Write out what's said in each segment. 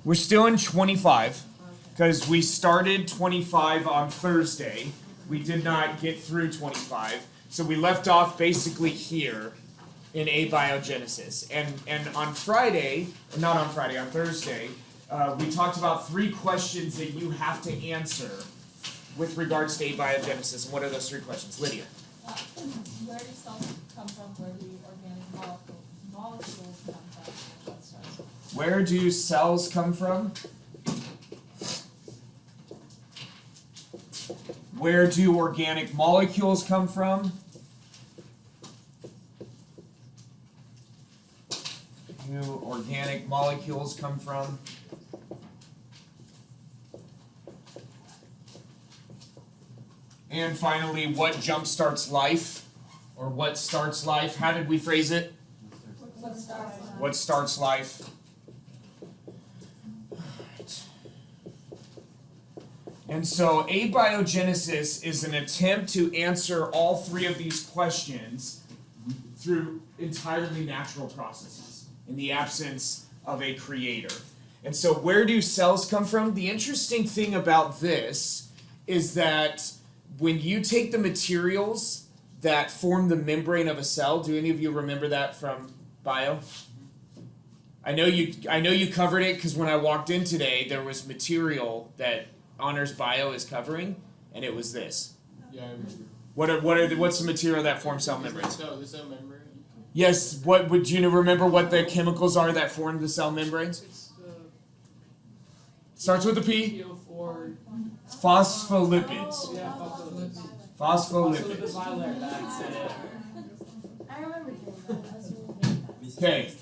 We're still in 25 because we started 25 on Thursday. We did not get through 25, so we left off basically here in abiogenesis. And on Friday, not on Friday, on Thursday, we talked about 3 questions that you have to answer with regards to abiogenesis. And what are those 3 questions? Lydia. Where do cells come from? Where do organic molecules come from? Let's start. Where do cells come from? Where do organic molecules come from? Where do organic molecules come from? And finally, what jumpstarts life? Or what starts life? How did we phrase it? What starts life? What starts life? And so abiogenesis is an attempt to answer all 3 of these questions through entirely natural processes in the absence of a creator. And so where do cells come from? The interesting thing about this is that when you take the materials that form the membrane of a cell, do any of you remember that from bio? I know you covered it because when I walked in today, there was material that Honors Bio is covering, and it was this. Yeah, I remember. What's the material that forms cell membranes? The cell membrane. Yes. What would you remember? What the chemicals are that form the cell membranes? It's the Starts with a P. PO4. Phospholipids. Yeah, phospholipids. Phospholipids. Bilayer, that's it. I remember doing that. I was really good at that. Okay.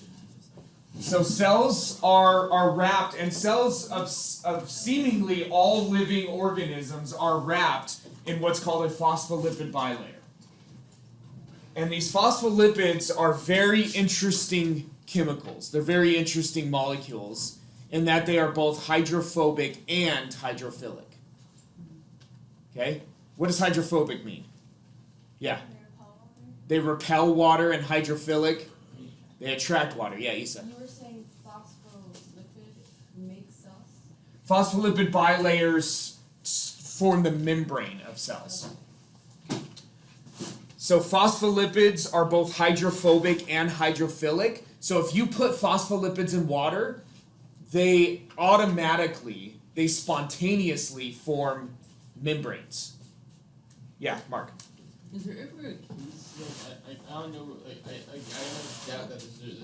So cells are wrapped, and cells of seemingly all living organisms are wrapped in what's called a phospholipid bilayer. And these phospholipids are very interesting chemicals. They're very interesting molecules in that they are both hydrophobic and hydrophilic. Okay? What does hydrophobic mean? Yeah. They repel water, and hydrophilic, they attract water. Yeah, Isa. You were saying phospholipid makes cells? Phospholipid bilayers form the membrane of cells. So phospholipids are both hydrophobic and hydrophilic. So if you put phospholipids in water, they spontaneously form membranes. Yeah, Mark. Is there ever a case, I don't know, I don't doubt that this is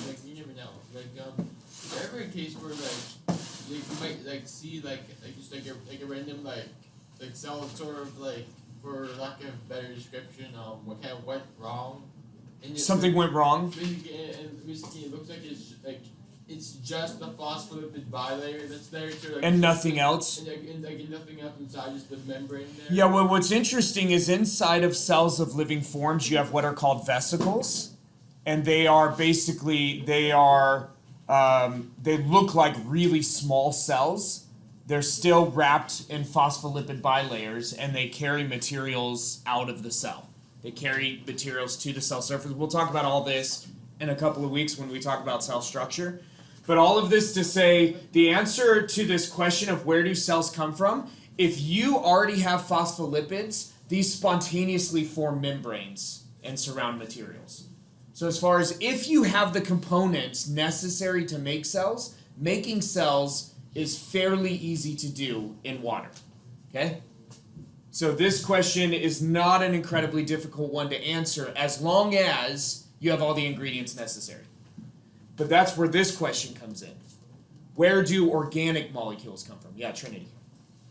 like, you never know. Is there ever a case where, you might, see, just a random, cell sort of, for lack of a better description, what kind of went wrong? And Something went wrong? Basically, it looks like it's just the phospholipid bilayer that's there. So And nothing else? And nothing else inside, just the membrane there. Yeah, well, what's interesting is inside of cells of living forms, you have what are called vesicles. And they are basically, they look like really small cells. They're still wrapped in phospholipid bilayers, and they carry materials out of the cell. They carry materials to the cell surface. We'll talk about all this in a couple of weeks when we talk about cell structure. But all of this to say, the answer to this question of where do cells come from, if you already have phospholipids, these spontaneously form membranes and surround materials. So as far as if you have the components necessary to make cells, making cells is fairly easy to do in water. Okay? So this question is not an incredibly difficult one to answer as long as you have all the ingredients necessary. But that's where this question comes in. Where do organic molecules come from? Yeah, Trinity.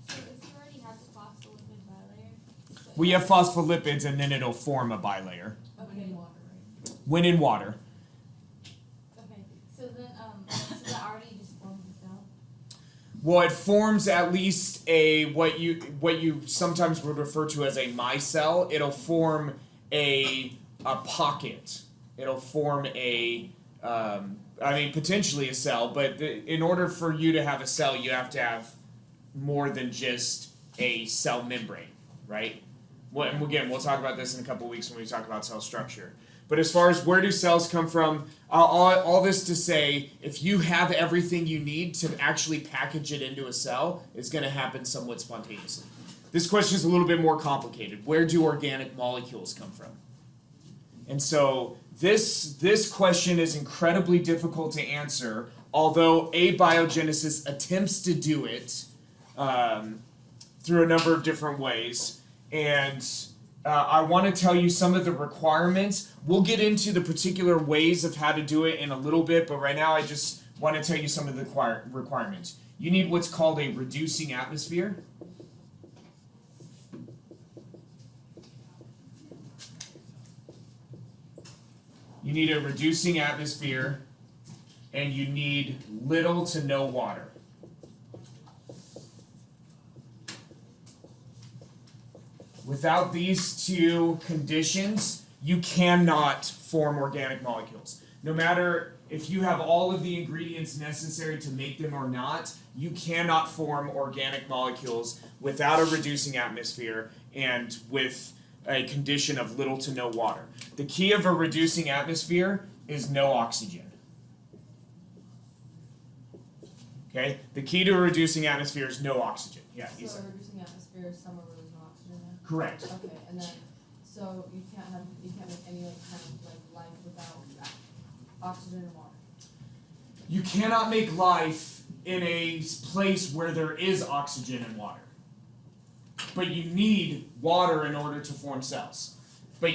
So if you already have the phospholipid bilayer, We have phospholipids, and then it'll form a bilayer. Okay. In water, right? When in water. okay. So then, so that already just forms the cell. Well, it forms at least a what you sometimes would refer to as a micelle. It'll form a pocket. It'll form a potentially a cell, but in order for you to have a cell, you have to have more than just a cell membrane, right? Well, and again, we'll talk about this in a couple of weeks when we talk about cell structure. But as far as where do cells come from, all this to say, if you have everything you need to actually package it into a cell, it's going to happen somewhat spontaneously. This question is a little bit more complicated. Where do organic molecules come from? And so this question is incredibly difficult to answer, although abiogenesis attempts to do it through a number of different ways. And I want to tell you some of the requirements. We'll get into the particular ways of how to do it in a little bit, but right now I just want to tell you some of the requirements. You need what's called a reducing atmosphere. You need a reducing atmosphere, and you need little to no water. Without these two conditions, you cannot form organic molecules. No matter if you have all of the ingredients necessary to make them or not, you cannot form organic molecules without a reducing atmosphere and with a condition of little to no water. The key of a reducing atmosphere is no oxygen. Okay? The key to a reducing atmosphere is no oxygen. Yeah, So Isa. a reducing atmosphere is somewhere where there's no oxygen in it? Correct. Okay, and then, so you can't make any like kind of like life without oxygen and water? You cannot make life in a place where there is oxygen and water. But you need water in order to form cells. But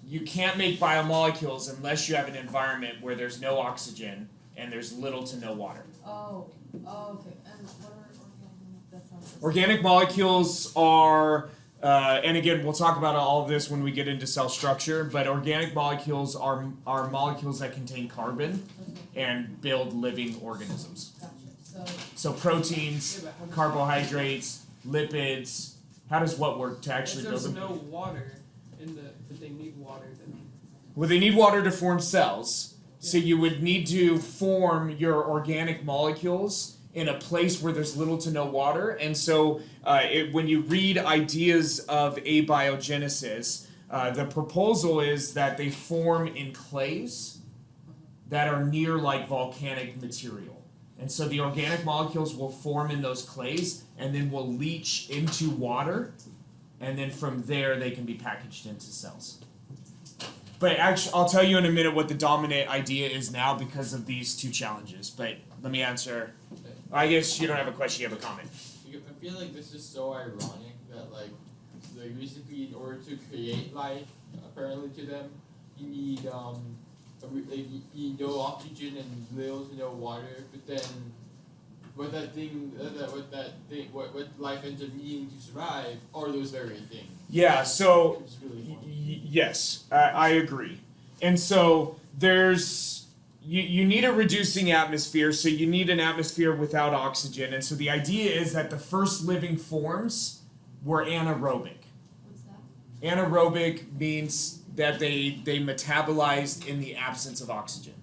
you can't make biomolecules unless you have an environment where there's no oxygen and there's little to no water. Oh, okay, and what are organic, that sounds. Organic molecules are, and again, we'll talk about all of this when we get into cell structure, but organic molecules are molecules that contain carbon Okay, and build living organisms. gotcha, So proteins, carbohydrates, lipids, how does what work to actually If build there's them? no water in the, but they need water, then Well, they need water to form cells, so you would need to form your organic molecules in a place where there's little to no water. And so when you read ideas of abiogenesis, the proposal is that they form in clays that are near like volcanic material. And so the organic molecules will form in those clays and then will leach into water, and then from there they can be packaged into cells. But actually, I'll tell you in a minute what the dominant idea is now because of these two challenges. But let me answer. I guess you don't have a question, you have a comment. I feel like this is so ironic that like basically in order to create life, apparently to them, you need you need no oxygen and little to no water. But then, what life ends up needing to survive are those very things. Yeah. So It's really fun. yes, I agree. And so there's you need a reducing atmosphere, so you need an atmosphere without oxygen. And so the idea is that the first living forms were anaerobic. What's that? Anaerobic means that they metabolized in the absence of oxygen.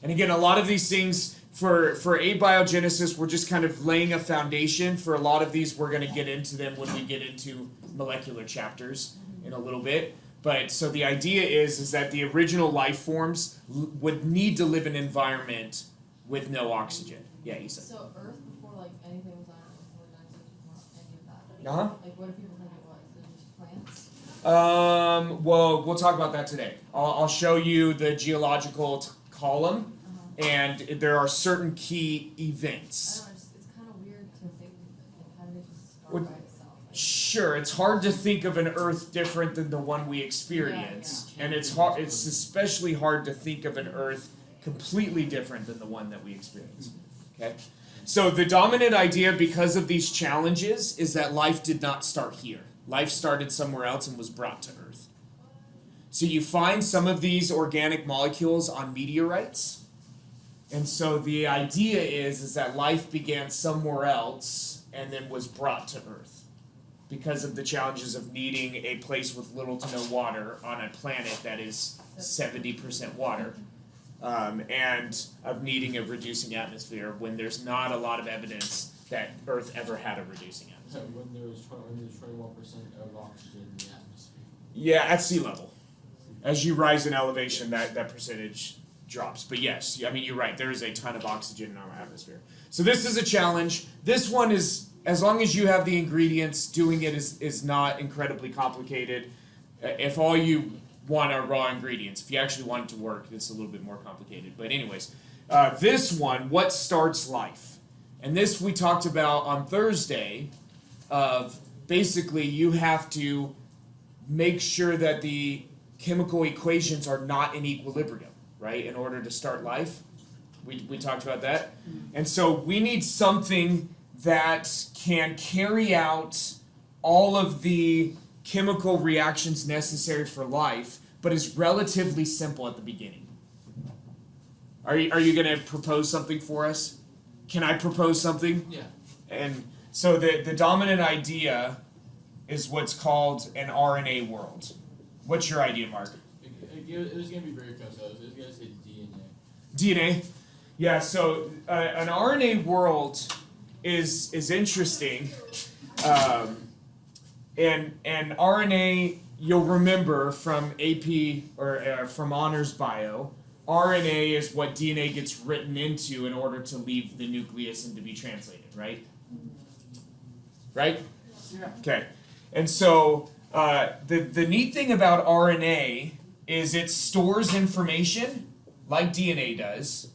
And again, a lot of these things for abiogenesis, we're just kind of laying a foundation. For a lot of these, we're going to get into them when we get into molecular chapters in a little bit. But so the idea is that the original life forms would need to live in an environment with no oxygen. Yeah, Isa. So Earth before like anything was on Earth, before dinosaurs, before any of that. Uh-huh. Like what do people think it was? Is it just plants? Well, we'll talk about that today. I'll show you the geological column, and there are certain key I events. don't know, it's kind of weird to think that how did it just start Would- by itself? Like, Sure, it's hard to think of an Earth different than the one we experience, and it's hard. It's especially hard to think of an Earth completely different than the one that we experience. Okay, so the dominant idea, because of these challenges, is that life did not start here. Life started somewhere else and was brought to Earth. So you find some of these organic molecules on meteorites, and so the idea is that life began somewhere else and then was brought to Earth, because of the challenges of needing a place with little to no water on a planet that is 70% water, and of needing a reducing atmosphere when there's not a lot of evidence that Earth ever had a reducing atmosphere. When there's 21% of oxygen in the atmosphere. Yeah, at sea level. As you rise in elevation, that percentage drops. But yes, I mean, you're right. There is a ton of oxygen in our atmosphere. So this is a challenge. This one is, as long as you have the ingredients, doing it is not incredibly complicated. If all you want are raw ingredients, if you actually want it to work, it's a little bit more complicated. But anyways, this one, what starts life? And this we talked about on Thursday of basically you have to make sure that the chemical equations are not in equilibrium, right, in order to start life. We talked about that. And so we need something that can carry out all of the chemical reactions necessary for life, but is relatively simple at the beginning. Are you going to propose something for us? Can I propose something? Yeah. And so the dominant idea is what's called an RNA world. What's your idea, Mark? It was going to be very close. I was going to say DNA. DNA? Yeah, so an RNA world is interesting. And RNA, you'll remember from AP or from Honors Bio, RNA is what DNA gets written into in order to leave the nucleus and to be translated, right? Right? Yeah. Okay. And so the neat thing about RNA is it stores information like DNA does.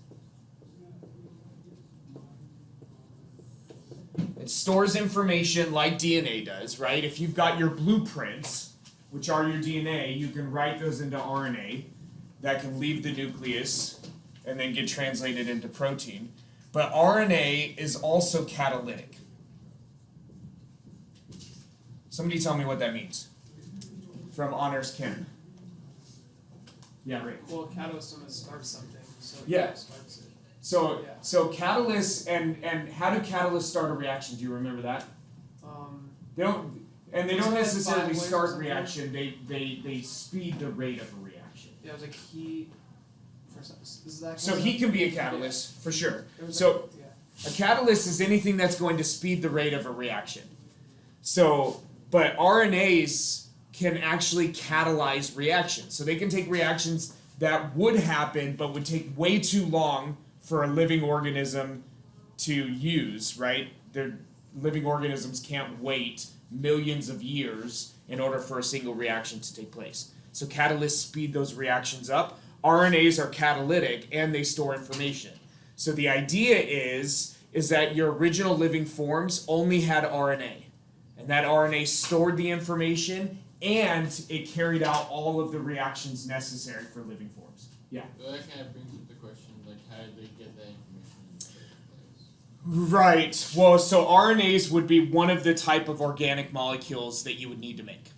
It stores information like DNA does, right? If you've got your blueprints, which are your DNA, you can write those into RNA that can leave the nucleus and then get translated into protein. But RNA is also catalytic. Somebody tell me what that means. From Honors Ken. Yeah, right. Well, catalyst when it starts something, so Yeah. it starts it. So catalysts and how do catalysts start a reaction? Do you remember that? They don't Isn't it necessarily sideways or start something? reaction. They speed the rate of a reaction. Yeah, it was like heat. For some, is that So heat can be a catalyst for sure. There was So yeah. a catalyst is anything that's going to speed the rate of a reaction. So, but RNAs can actually catalyze reactions. So they can take reactions that would happen but would take way too long for a living organism to use, right? Living organisms can't wait millions of years in order for a single reaction to take place. So catalysts speed those reactions up. RNAs are catalytic and they store information. So the idea is that your original living forms only had RNA. And that RNA stored the information and it carried out all of the reactions necessary for living forms. Yeah. Well, that kind of brings up the question, like, how did they get that information in the first place? Right. Well, so RNAs would be one of the type of organic molecules that you would need to make.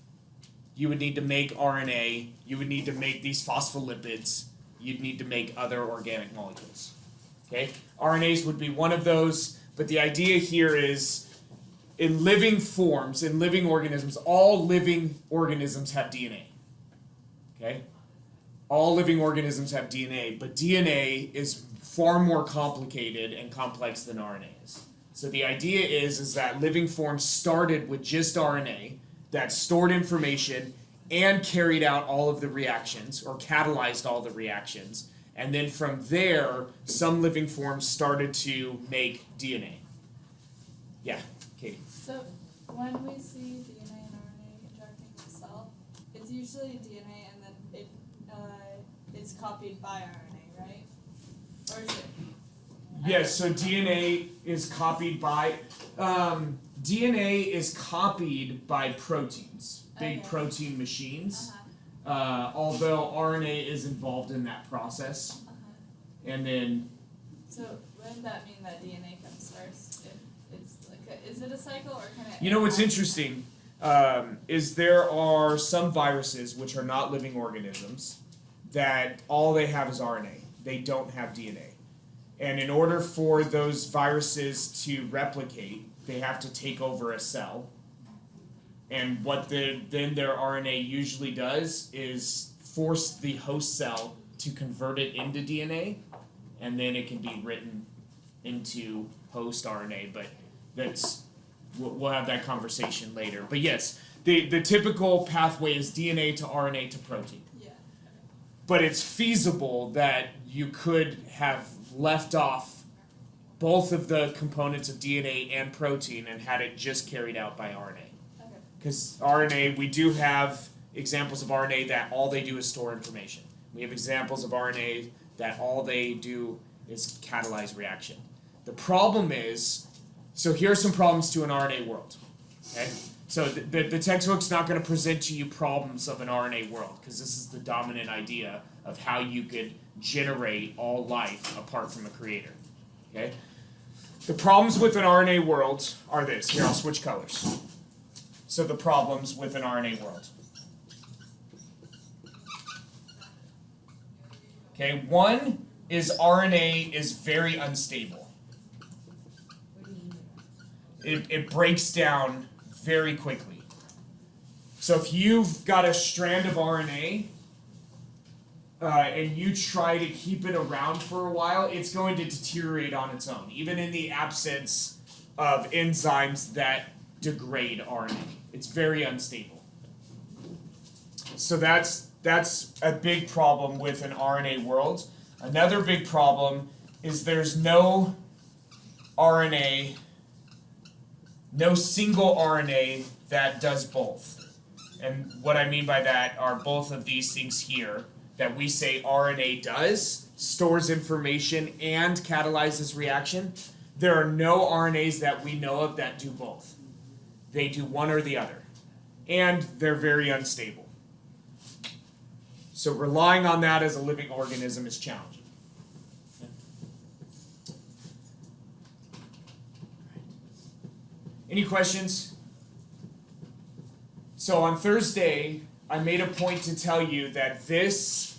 You would need to make RNA. You would need to make these phospholipids. You'd need to make other organic molecules. Okay? RNAs would be one of those, but the idea here is in living forms, in living organisms, all living organisms have DNA. Okay? All living organisms have DNA, but DNA is far more complicated and complex than RNA is. So the idea is that living forms started with just RNA that stored information and carried out all of the reactions or catalyzed all the reactions. And then from there, some living forms started to make DNA. Yeah, Katie. So when we see DNA and RNA interacting with the cell, it's usually DNA and then it is copied by RNA, right? Or is it? Yes, so DNA is copied by proteins, big Okay. protein machines. Uh-huh. Although RNA is involved in that process, Uh-huh. and then So wouldn't that mean that DNA comes first? If it's like is it a cycle or kind of? you know what's interesting is there are some viruses which are not living organisms that all they have is RNA. They don't have DNA. And in order for those viruses to replicate, they have to take over a cell. And what then their RNA usually does is force the host cell to convert it into DNA, and then it can be written into host RNA. But we'll have that conversation later. But yes, the typical pathway is DNA to RNA to protein. Yeah. but it's feasible that you could have left off both of the components of DNA and protein and had it just carried out by RNA. Okay. Because RNA, we do have examples of RNA that all they do is store information. We have examples of RNA that all they do is catalyze reaction. The problem is, so here are some problems to an RNA world. Okay? So the textbook's not going to present to you problems of an RNA world, because this is the dominant idea of how you could generate all life apart from a creator. Okay? The problems with an RNA world are this. Here, I'll switch colors. So the problems with an RNA world. Okay, one is RNA is very unstable. It breaks down very quickly. So if you've got a strand of RNA and you try to keep it around for a while, it's going to deteriorate on its own, even in the absence of enzymes that degrade RNA. It's very unstable. So that's a big problem with an RNA world. Another big problem is there's no RNA, no single RNA that does both. And what I mean by that are both of these things here that we say RNA does, stores information and catalyzes reaction. There are no RNAs that we know of that do both. They do one or the other. And they're very unstable. So relying on that as a living organism is challenging. Any questions? So on Thursday, I made a point to tell you that this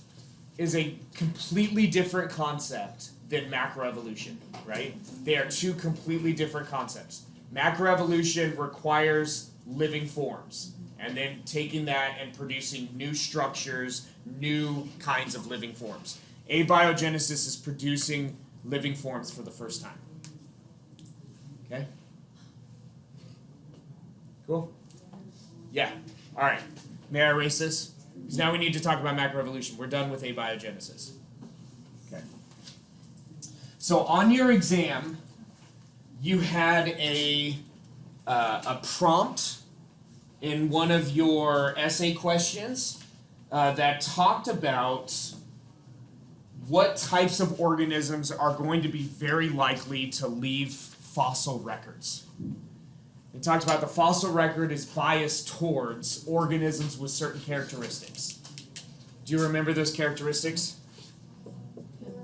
is a completely different concept than macroevolution, right? They are two completely different concepts. Macroevolution requires living forms, and then taking that and producing new structures, new kinds of living forms. Abiogenesis is producing living forms for the first time. Okay? Cool? Yeah. All right. May I erase this? Because now we need to talk about macroevolution. We're done with abiogenesis. Okay. So on your exam, you had a prompt in one of your essay questions that talked about what types of organisms are going to be very likely to leave fossil records. It talked about the fossil record is biased towards organisms with certain characteristics. Do you remember those characteristics? They were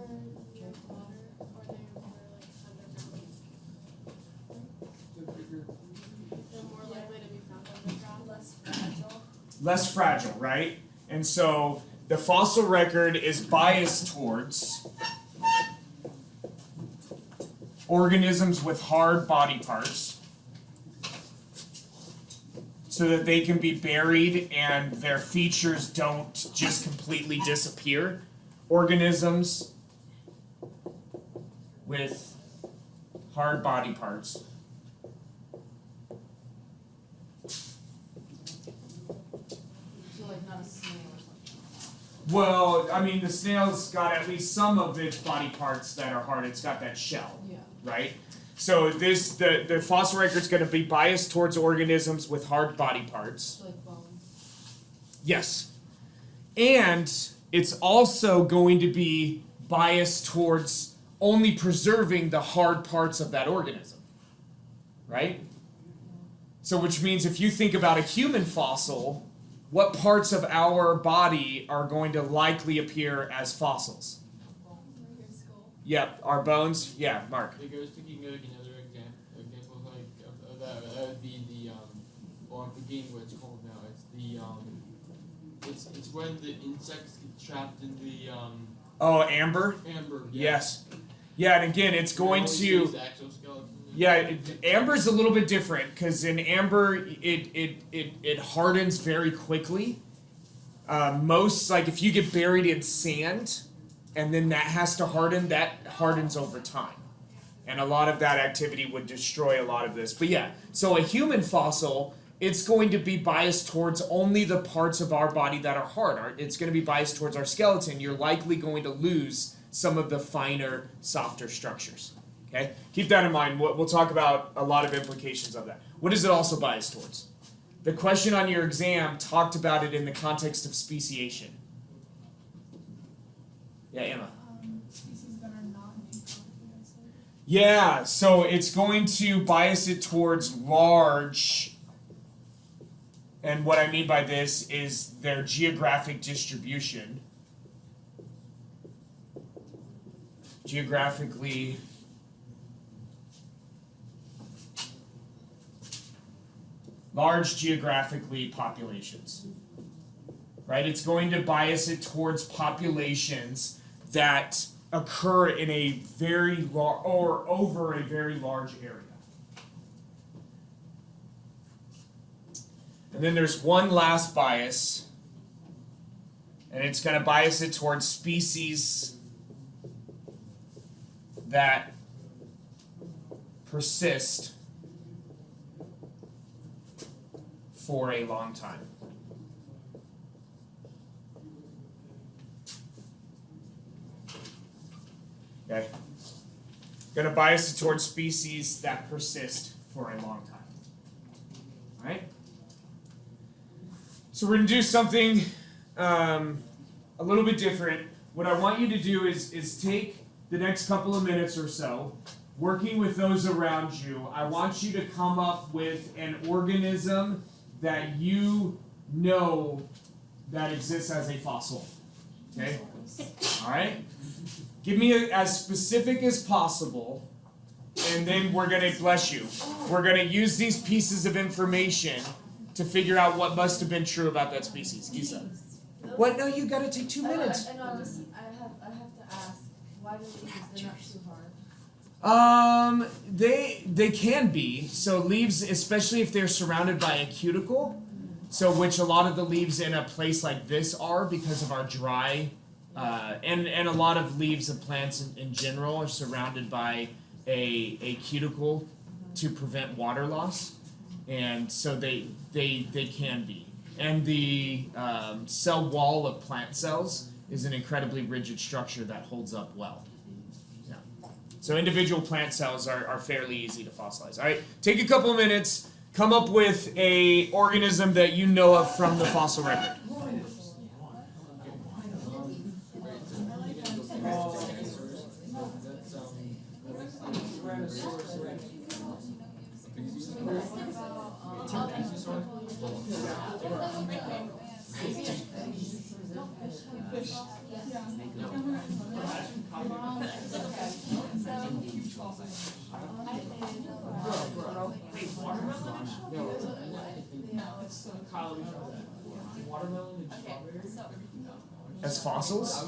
like water, or they were like underground. They're more likely to be found underground, less fragile. Less fragile, right? And so the fossil record is biased towards organisms with hard body parts, so that they can be buried and their features don't just completely disappear. Organisms with hard body parts. So like not a snail or something. Well, I mean, the snail's got at least some of its body parts that are hard. It's got that shell, Yeah. right? So the fossil record's going to be biased towards organisms with hard body parts. So like bones. Yes. And it's also going to be biased towards only preserving the hard parts of that organism. Right? So which means if you think about a human fossil, what parts of our body are going to likely appear as fossils? Like your skull. Yep, our bones. Yeah, Mark. Like I was thinking of another example of that would be the well I'm forgetting what it's called now. It's it's when the insects get trapped in the Oh, amber? amber. Yes. Yeah, and again, it's going to. Exoskeleton. Yeah, amber's a little bit different because in amber it hardens very quickly. Most, like if you get buried in sand and then that has to harden, that hardens over time. And a lot of that activity would destroy a lot of this. But yeah, so a human fossil it's going to be biased towards only the parts of our body that are hard. It's going to be biased towards our skeleton. You're likely going to lose some of the finer, softer structures. Okay? Keep that in mind. We'll talk about a lot of implications of that. What is it also biased towards? The question on your exam talked about it in the context of speciation. Yeah, Emma. Species that are not nucleophilic acid. Yeah, so it's going to bias it towards large, and what I mean by this is their geographic distribution. Geographically large geographically populations. Right? It's going to bias it towards populations that occur in a very large or over a very large area. And then there's one last bias, and it's going to bias it towards species that persist for a long time. Okay? Going to bias it towards species that persist for a long time. Alright? So we're going to do something a little bit different. What I want you to do is take the next couple of minutes or so, working with those around you. I want you to come up with an organism that you know that exists as a fossil. Okay? Alright? Give me as specific as possible, and then we're going to, bless you, we're going to use these pieces of information to figure out what must have been true about that species. Gisa. What? No, you got to take 2 minutes. I have to ask, why do leaves, they're not too hard? They can be. So leaves, especially if they're surrounded by a cuticle, so which a lot of the leaves in a place like this are because of our dry, and a lot of leaves of plants in general are surrounded by a cuticle to prevent water loss, and so they can be. And the cell wall of plant cells is an incredibly rigid structure that holds up well. Yeah. So individual plant cells are fairly easy to fossilize. All right, take a couple of minutes, come up with a organism that you know of from the fossil record. As fossils?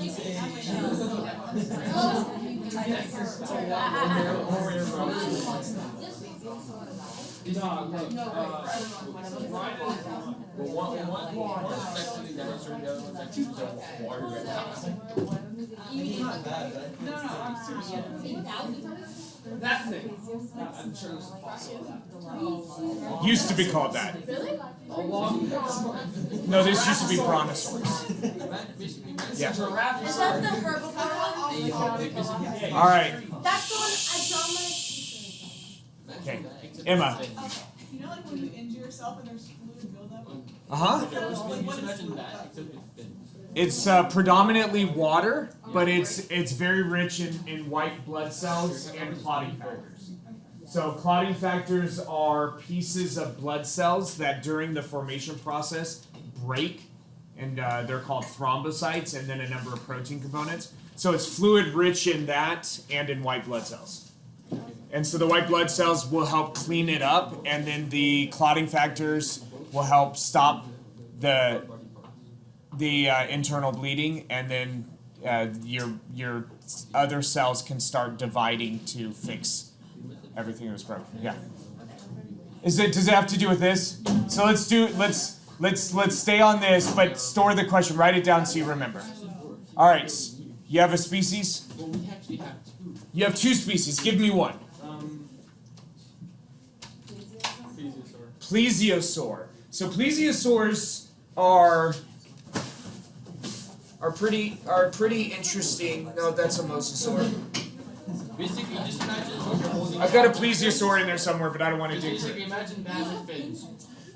That thing. I'm sure there's a fossil. Used to be called that. No, this used to be brontosaurus. Yeah. Is that the herbivore? All right. That's the one I draw my t-shirt. Okay. Emma. You know, like when you injure yourself and there's fluid buildup? Uh-huh. Imagine that, except it's thin. It's predominantly water, but it's very rich in white blood cells and clotting factors. So clotting factors are pieces of blood cells that during the formation process break, and they're called thrombocytes, and then a number of protein components. So it's fluid rich in that and in white blood cells. And so the white blood cells will help clean it up, and then the clotting factors will help stop the internal bleeding, and then your other cells can start dividing to fix everything that was broken. Yeah. Does it have to do with this? So let's stay on this, but store the question. Write it down so you remember. All right. You have a species? Well, we actually have two. You have two species. Give me one. Plesiosaur. So plesiosaurs are pretty interesting. No, that's a mosasaur. Basically, just imagine what you're holding. I've got a plesiosaur in there somewhere, but I don't want to dig for Basically, it. imagine that with fins.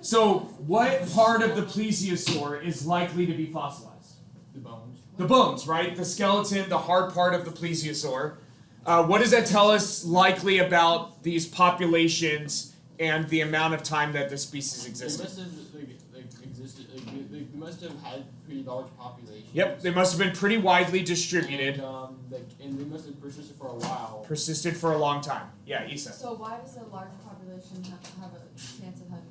So, what part of the plesiosaur is likely to be fossilized? The bones. The bones, right? The skeleton, the hard part of the plesiosaur. What does that tell us likely about these populations and the amount of time that the species They existed? must have existed. They must have had pretty large populations. Yep, they must have been pretty widely distributed. And they must have persisted for a while. Persisted for a long time. Yeah, Issa. So why does a large population have a chance of having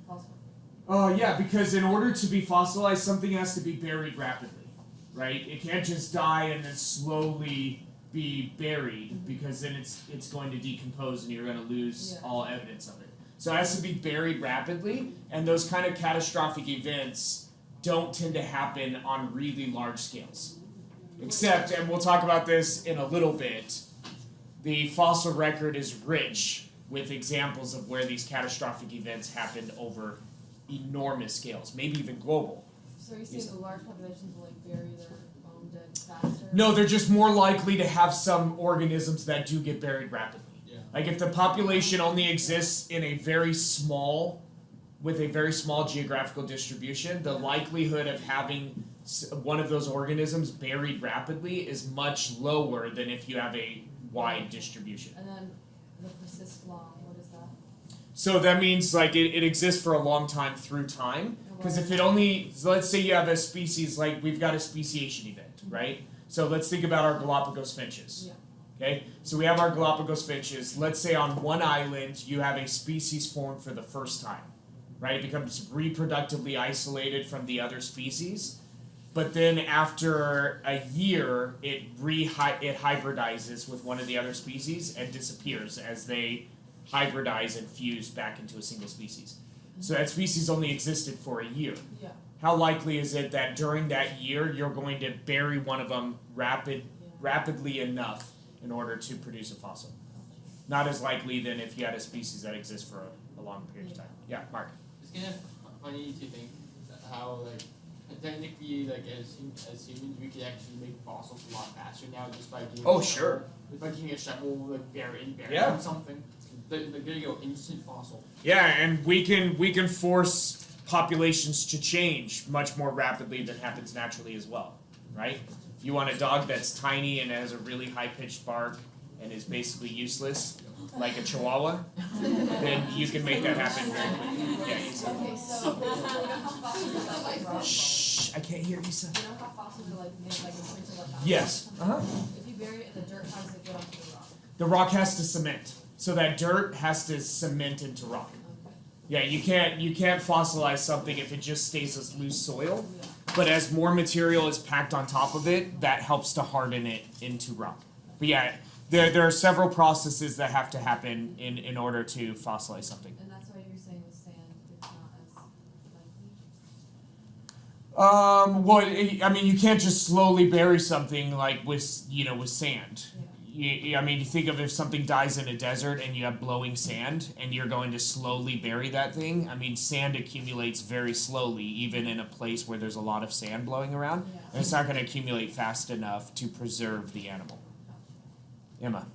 fossil? Yeah, because in order to be fossilized, something has to be buried rapidly, right? It can't just die and then slowly be buried, because then it's going to decompose and you're going to lose all evidence of it. So it has to be buried rapidly, and those kind of catastrophic events don't tend to happen on really large scales. Except, and we'll talk about this in a little bit, the fossil record is rich with examples of where these catastrophic events happened over enormous scales, maybe even global. So you say the large populations will like bury their bone dead faster? No, they're just more likely to have some organisms that do get buried rapidly. Yeah. Like if the population only exists in a very small, with a very small geographical distribution, the likelihood of having one of those organisms buried rapidly is much lower than if you have a wide distribution. And then the persist long, what is that? So that means like it exists for a long time through time. Because if it only, so let's say you have a species, like we've got a speciation event, right? So let's think about our Galapagos finches. Yeah. Okay, so we have our Galapagos finches. Let's say on one island you have a species formed for the first time, right? It becomes reproductively isolated from the other species. But then after a year, it hybridizes with one of the other species and disappears as they hybridize and fuse back into a single species. So that species only existed for a year. Yeah. How likely is it that during that year you're going to bury one of them rapidly enough in order to produce a fossil? Not as likely than if you had a species that exists for a long period of time. Yeah, Mark. It's kind of funny to think how technically as humans we could actually make fossils a lot faster now just by doing by taking a shovel burying something. They're gonna go instant fossil. Yeah, and we can force populations to change much more rapidly than happens naturally as well, right? If you want a dog that's tiny and has a really high-pitched bark and is basically useless, like a Chihuahua, then you can make that happen very quickly. Yeah, Issa. Okay, so fossils are like rock. Shh, I can't hear Issa. You know how fossils are like made like imprinted like that? Yes. Uh-huh. If you bury it in the dirt, how does it get onto the rock? The rock has to cement. So that dirt has to cement into rock. Okay. Yeah, you can't fossilize something if it just stays as loose soil. Yeah. But as more material is packed on top of it, that helps to harden it into rock. But yeah, there are several processes that have to happen in order to fossilize something. And that's why you're saying with sand, it's not as likely? Well, I mean, you can't just slowly bury something like with sand. Yeah. You think of if something dies in a desert and you have blowing sand and you're going to slowly bury that thing. I mean, sand accumulates very slowly, even in a place where there's a lot of sand blowing around. Yeah. And it's not going to accumulate fast enough to preserve the animal. Emma.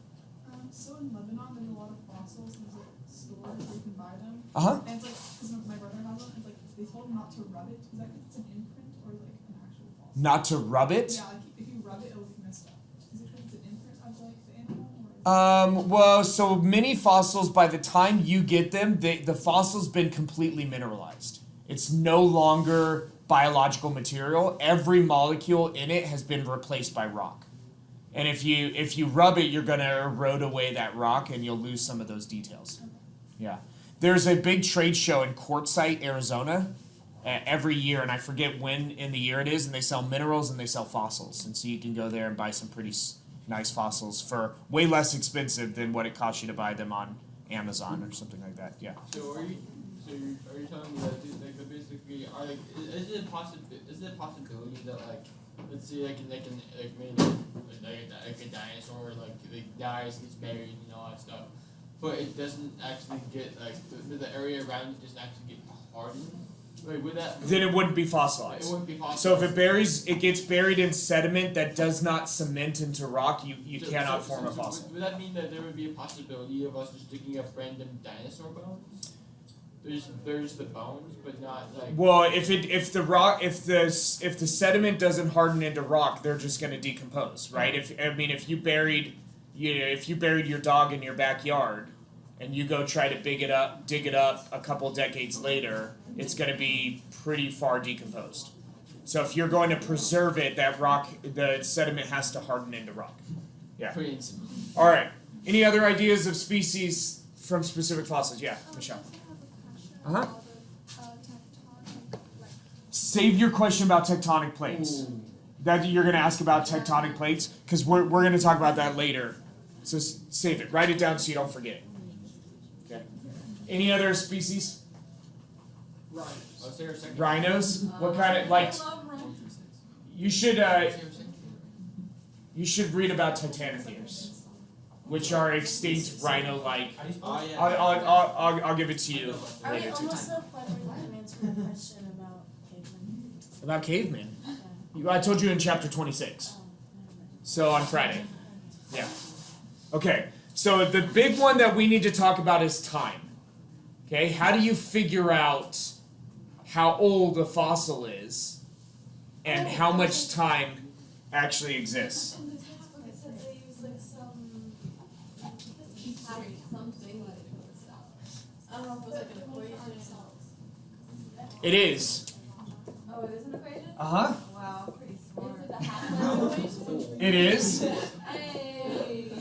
So in Lebanon, there's a lot of fossils, and there's like stores where you can buy them. Uh-huh. And it's like, because my brother has them, it's like they told him not to rub it. Is that because it's an imprint or like an actual fossil? Not to rub it? Yeah, like if you rub it, it'll look messed up. Is it because it's an imprint of like the animal? Or Well, so many fossils, by the time you get them, the fossil's been completely mineralized. It's no longer biological material. Every molecule in it has been replaced by rock. And if you rub it, you're going to erode away that rock and you'll lose some of those details. Yeah. There's a big trade show in Quartzsite, Arizona, every year, and I forget when in the year it is, and they sell minerals and they sell fossils. And so you can go there and buy some pretty nice fossils for way less expensive than what it costs you to buy them on Amazon or something like that. Yeah. So are you telling me that basically is it a possibility that let's say maybe a dinosaur dies, gets buried and all that stuff, but it doesn't actually get like the area around it doesn't actually get hardened. Like would that? Then it wouldn't be It fossilized. wouldn't be possible. So if it gets buried in sediment that does not cement into rock, you cannot form a fossil. Would that mean that there would be a possibility of us just digging up random dinosaur bones? There's the bones, but not like. Well, if the sediment doesn't harden into rock, they're just going to decompose, right? If you buried your dog in your backyard, and you go try to dig it up a couple decades later, it's going to be pretty far decomposed. So if you're going to preserve it, the sediment has to harden into rock. Yeah. Pretty insane. All right. Any other ideas of species from specific fossils? Yeah, Michelle. Uh-huh. Save your question about tectonic plates. Ooh. That you're going to ask about tectonic plates, because we're going to talk about that later. So save it. Write it down so you don't forget. Okay. Any other species? Rhinos. What kind of like? You should read about titanotheres, which are extinct rhino-like. Oh, yeah. I'll give it to you Are we later. almost at a point where you can answer my question about cavemen? About cavemen. Yeah. I told you in chapter 26. Oh, never mind. So on Friday. Yeah. Okay. So the big one that we need to talk about is time. Okay. How do you figure out how old a fossil is and how much time actually exists? And okay, so they use like something like I don't know if it was like an equation. It is. Oh, it is an equation? Uh-huh. Wow, pretty smart. Is it the half-life equation? It is. Hey.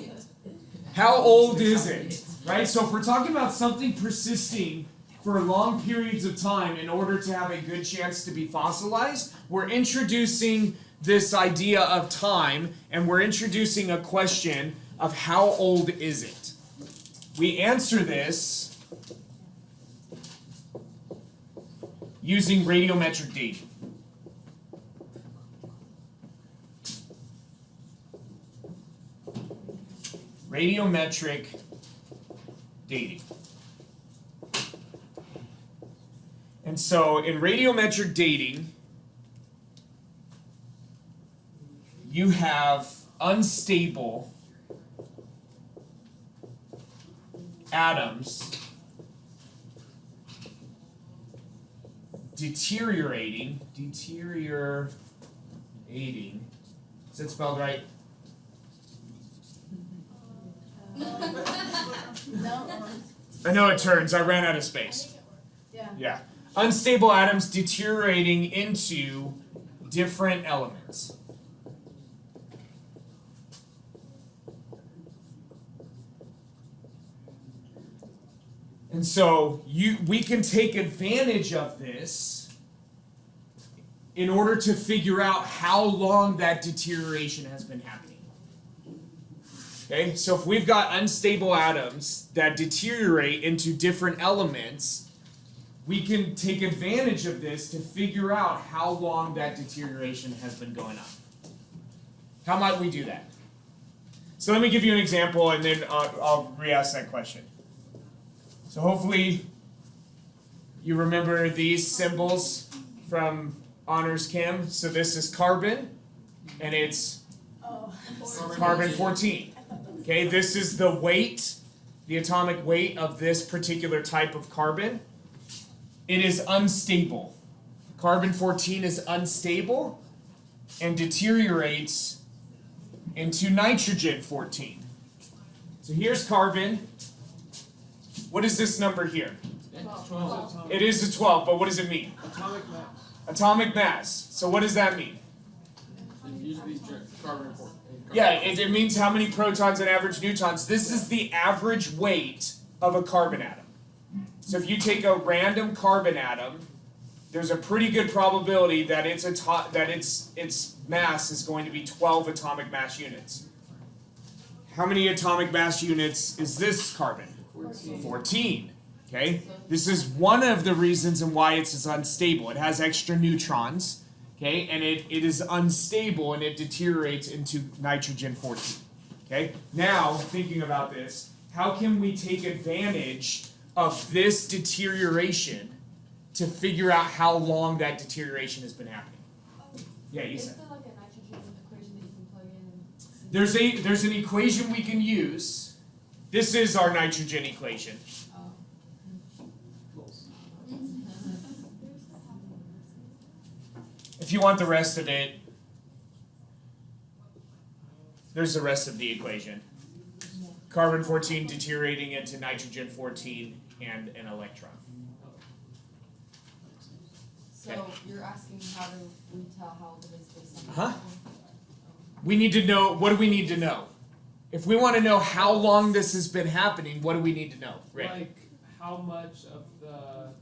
How old is it? Right? So if we're talking about something persisting for long periods of time in order to have a good chance to be fossilized, we're introducing this idea of time, and we're introducing a question of how old is it? We answer this using radiometric dating. Radiometric dating. And so in radiometric dating, you have unstable atoms deteriorating. Is that spelled right? No. I know it turns. I ran out of space. Yeah. Yeah. Unstable atoms deteriorating into different elements. And so we can take advantage of this in order to figure out how long that deterioration has been happening. Okay, so if we've got unstable atoms that deteriorate into different elements, we can take advantage of this to figure out how long that deterioration has been going on. How might we do that? So let me give you an example, and then I'll re-ask that question. So hopefully you remember these symbols from Honors Chem. So this is carbon, and it's carbon 14. Okay, this is the weight, the atomic weight of this particular type of carbon. It is unstable. Carbon 14 is unstable and deteriorates into nitrogen 14. So here's carbon. What is this number here? 12. It is a 12, but what does it mean? Atomic mass. Atomic mass. So what does that mean? Usually carbon 14. Yeah, it means how many protons and average neutrons. This is the average weight of a carbon atom. So if you take a random carbon atom, there's a pretty good probability that its mass is going to be 12 atomic mass units. How many atomic mass units is this carbon? 14. Okay? This is one of the reasons and why it's unstable. It has extra neutrons. Okay, and it is unstable and it deteriorates into nitrogen 14. Okay, now thinking about this, how can we take advantage of this deterioration to figure out how long that deterioration has been happening? Yeah, you Is said. there like a nitrogen equation that you can plug in and see? There's an equation we can use. This is our nitrogen equation. Oh. If you want the rest of it, there's the rest of the equation. Carbon 14 deteriorating into nitrogen 14 and an electron. So you're asking how do we tell how old it is based on Huh? We need to know, what do we need to know? If we want to know how long this has been happening, what do we need to know? Rick? Like how much of the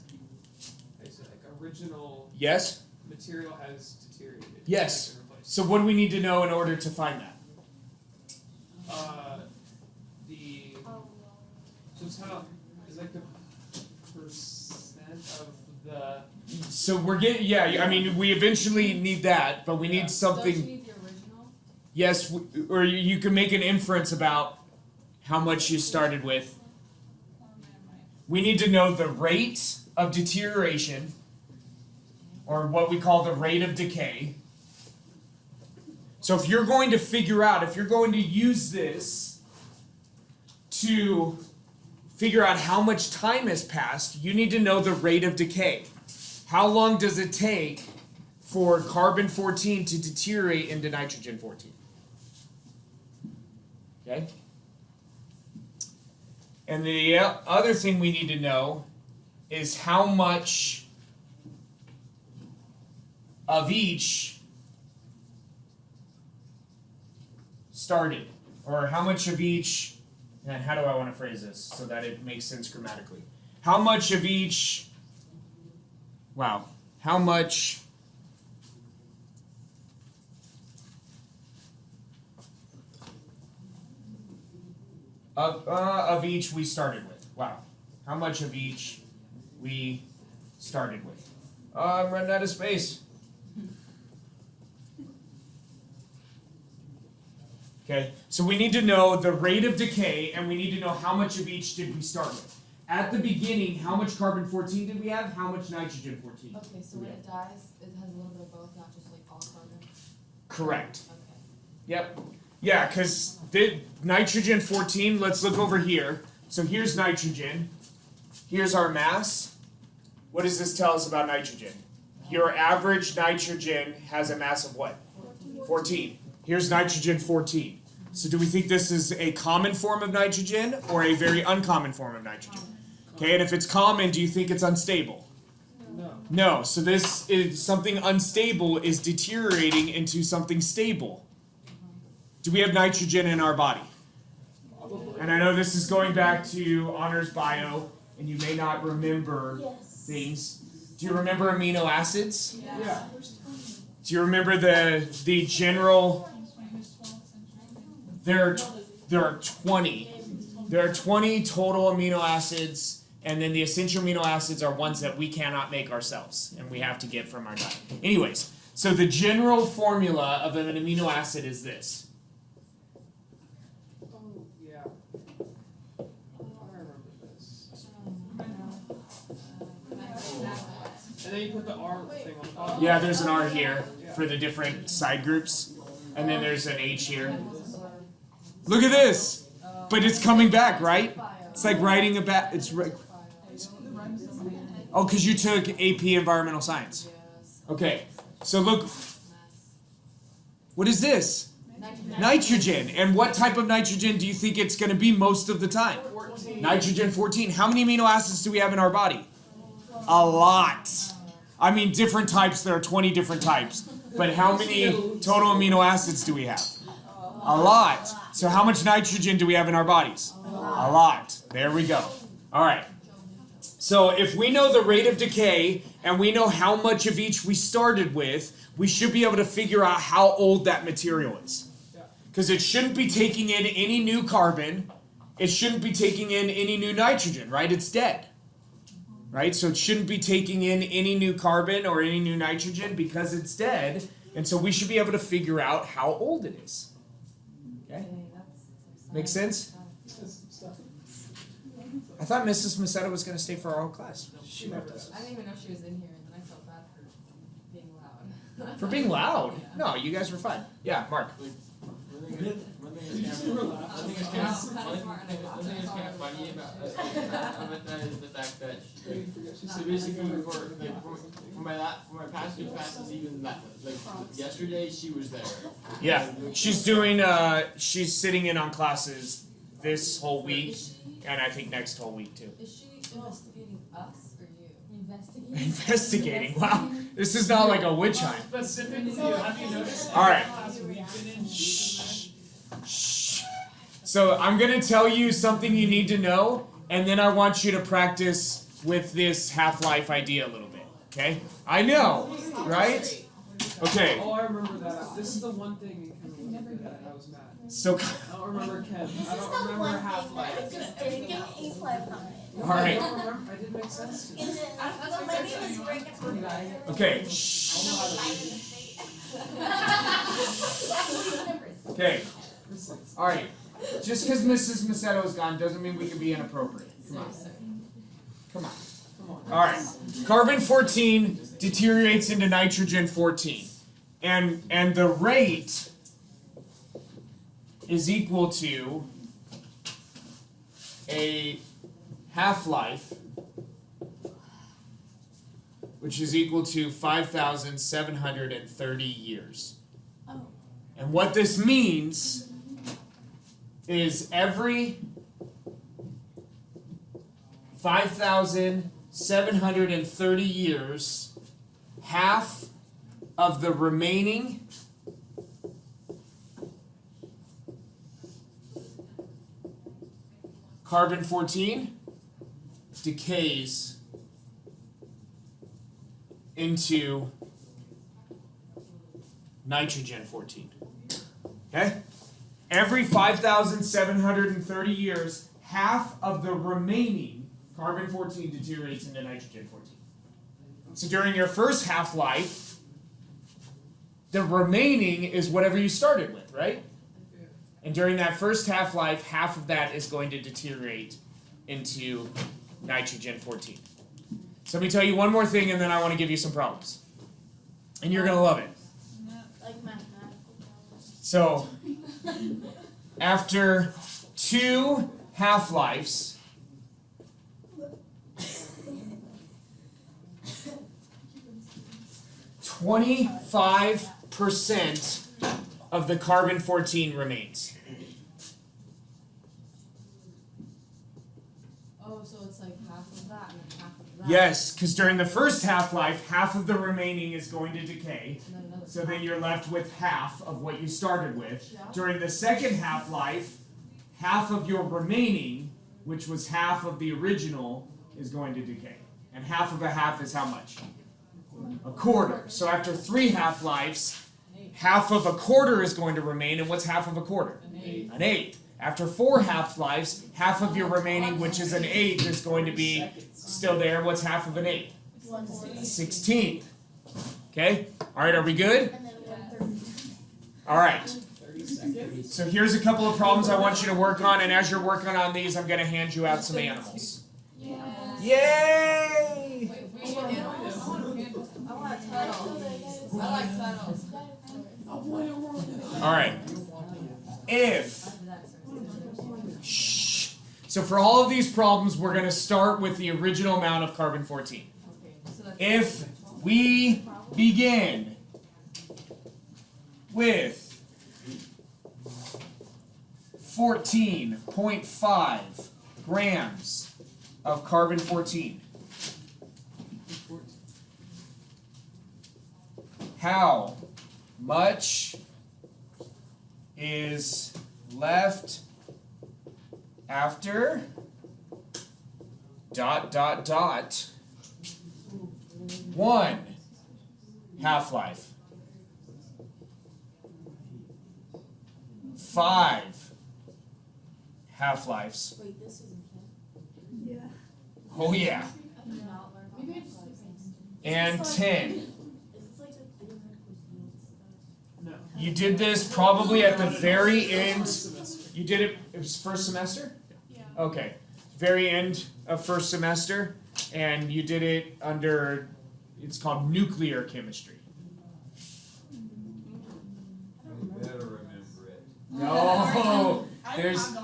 original Yes? material has deteriorated? Yes. Like, been replaced. So what do we need to know in order to find that? The so it's how is like the percent of the So we're getting, yeah, I mean, we eventually need that, but we Yeah. need something. Don't you need the original? Yes, or you can make an inference about how much you started with. We need to know the rate of deterioration, or what we call the rate of decay. So if you're going to figure out, if you're going to use this to figure out how much time has passed, you need to know the rate of decay. How long does it take for carbon 14 to deteriorate into nitrogen 14? Okay? And the other thing we need to know is how much of each started, or how much of each, and how do I want to phrase this so that it makes sense grammatically? How much of each, how much of each we started with? Wow. How much of each we started with? I'm running out of space. Okay, so we need to know the rate of decay, and we need to know how much of each did we start with. At the beginning, how much carbon 14 did we have? How much nitrogen 14? Okay, so when it dies, it has a little bit of both, not just like all carbon. Correct. Okay. Yep. Yeah, because the nitrogen 14, let's look over here. So here's nitrogen. Here's our mass. What does this tell us about nitrogen? Your average nitrogen has a mass of what? 14. Here's nitrogen 14. So do we think this is a common form of nitrogen or a very uncommon form of nitrogen? Okay, and if it's common, do you think it's unstable? no. No, so this is something unstable is deteriorating into something stable. Do we have nitrogen in our body? Probably. And I know this is going back to honors bio, and you may not remember things. Do you remember amino acids? Yeah. Do you remember the general? There are 20. There are 20 total amino acids, and then the essential amino acids are ones that we cannot make ourselves, and we have to get from our diet. Anyways, so the general formula of an amino acid is this. Oh yeah. I remember this. And then you put the R thing on the bottom. Yeah, there's an R here for the different side groups, and then there's an H here. Look at this! But it's coming back, right? It's like writing about. Oh, because you took AP Environmental Science. Okay, so look. What is this? Nitrogen. And what type of nitrogen do you think it's going to be most of the time? 14. Nitrogen 14. How many amino acids do we have in our body? A lot. I mean, different types. There are 20 different types. But how many total amino acids do we have? A lot. So how much nitrogen do we have in our bodies? A lot. There we go. All right. So if we know the rate of decay and we know how much of each we started with, we should be able to figure out how old that material is. Because it shouldn't be taking in any new carbon. It shouldn't be taking in any new nitrogen, right? It's dead. Right? So it shouldn't be taking in any new carbon or any new nitrogen because it's dead. And so we should be able to figure out how old it is. Okay? Make sense? I thought Mrs. Macetta was going to stay for our whole class. She never does. I didn't even know she was in here, and then I felt bad for being loud. For being loud? Yeah. No, you guys were fine. Yeah, Mark. One thing is kind of funny about that is the fact that so basically for my past two classes, even like yesterday she was there. Yeah, she's doing. She's sitting in on classes this whole week, and I think next whole week too. Is she investigating us or you? Investigating. Investigating. Wow, this is not like a witch hunt. Specifically, have you noticed? All right. Class we've been in, Shh. Shh. So I'm gonna tell you something you need to know, and then I want you to practice with this half-life idea a little bit. Okay? I know, right? Okay. Oh, I remember that. This is the one thing Ken wasn't good at. I was mad. So. I don't remember Ken. This I is don't the remember one Half-Life. thing that I just didn't get A+ on it. All right. I don't remember. I didn't make sense to me. And then, my name is Precambrian. Okay. Shh. Okay. All right. Just because Mrs. Macetto is gone doesn't mean we can be inappropriate. Come on. Come on. All right. Carbon-14 deteriorates into nitrogen-14, and the rate is equal to a half-life, which is equal to 5,730 years. Oh. And what this means is every 5,730 years, half of the remaining carbon-14 decays into nitrogen-14. Okay? Every 5,730 years, half of the remaining carbon-14 deteriorates into nitrogen-14. So during your first half-life, the remaining is whatever you started with, right? And during that first half-life, half of that is going to deteriorate into nitrogen-14. So let me tell you one more thing, and then I want to give you some problems. And you're going to love it. Like mathematical problems. So, after 2 half-lives, %25 of the carbon-14 remains. Oh, so it's like half of that and then half of that. Yes, because during the first half-life, half of the remaining is going to decay. And then another So then you're left with half of what you started with. Yeah. During the second half-life, half of your remaining, which was half of the original, is going to decay. And half of a half is how much? A quarter. So after 3 half-lives, half of a quarter is going to remain, and what's half of a quarter? An eighth. After 4 half-lives, half of your remaining, which is an eighth, is going to be still there. What's half of an eighth? 1/16. Okay? Alright, are we good? And then 1/3. Alright. 30 seconds. So here's a couple of problems I want you to work on, and as you're working on these, I'm going to hand you out some animals. Yay! I want turtles. I like turtles. Alright. If Shh. So for all of these problems, we're going to start with the original amount of carbon-14. Okay, so that's If we begin with 14.5 grams of carbon-14, how much is left after ... 1 half-life, 5 half-lives. Wait, this isn't Yeah. Oh yeah. And 10. Is this like the theoretical field stuff? No. You did this probably at the very First end. semester. You did it was first semester? Yeah. Okay. very end of first semester, and you did it under, it's called nuclear chemistry. Better remember it. No,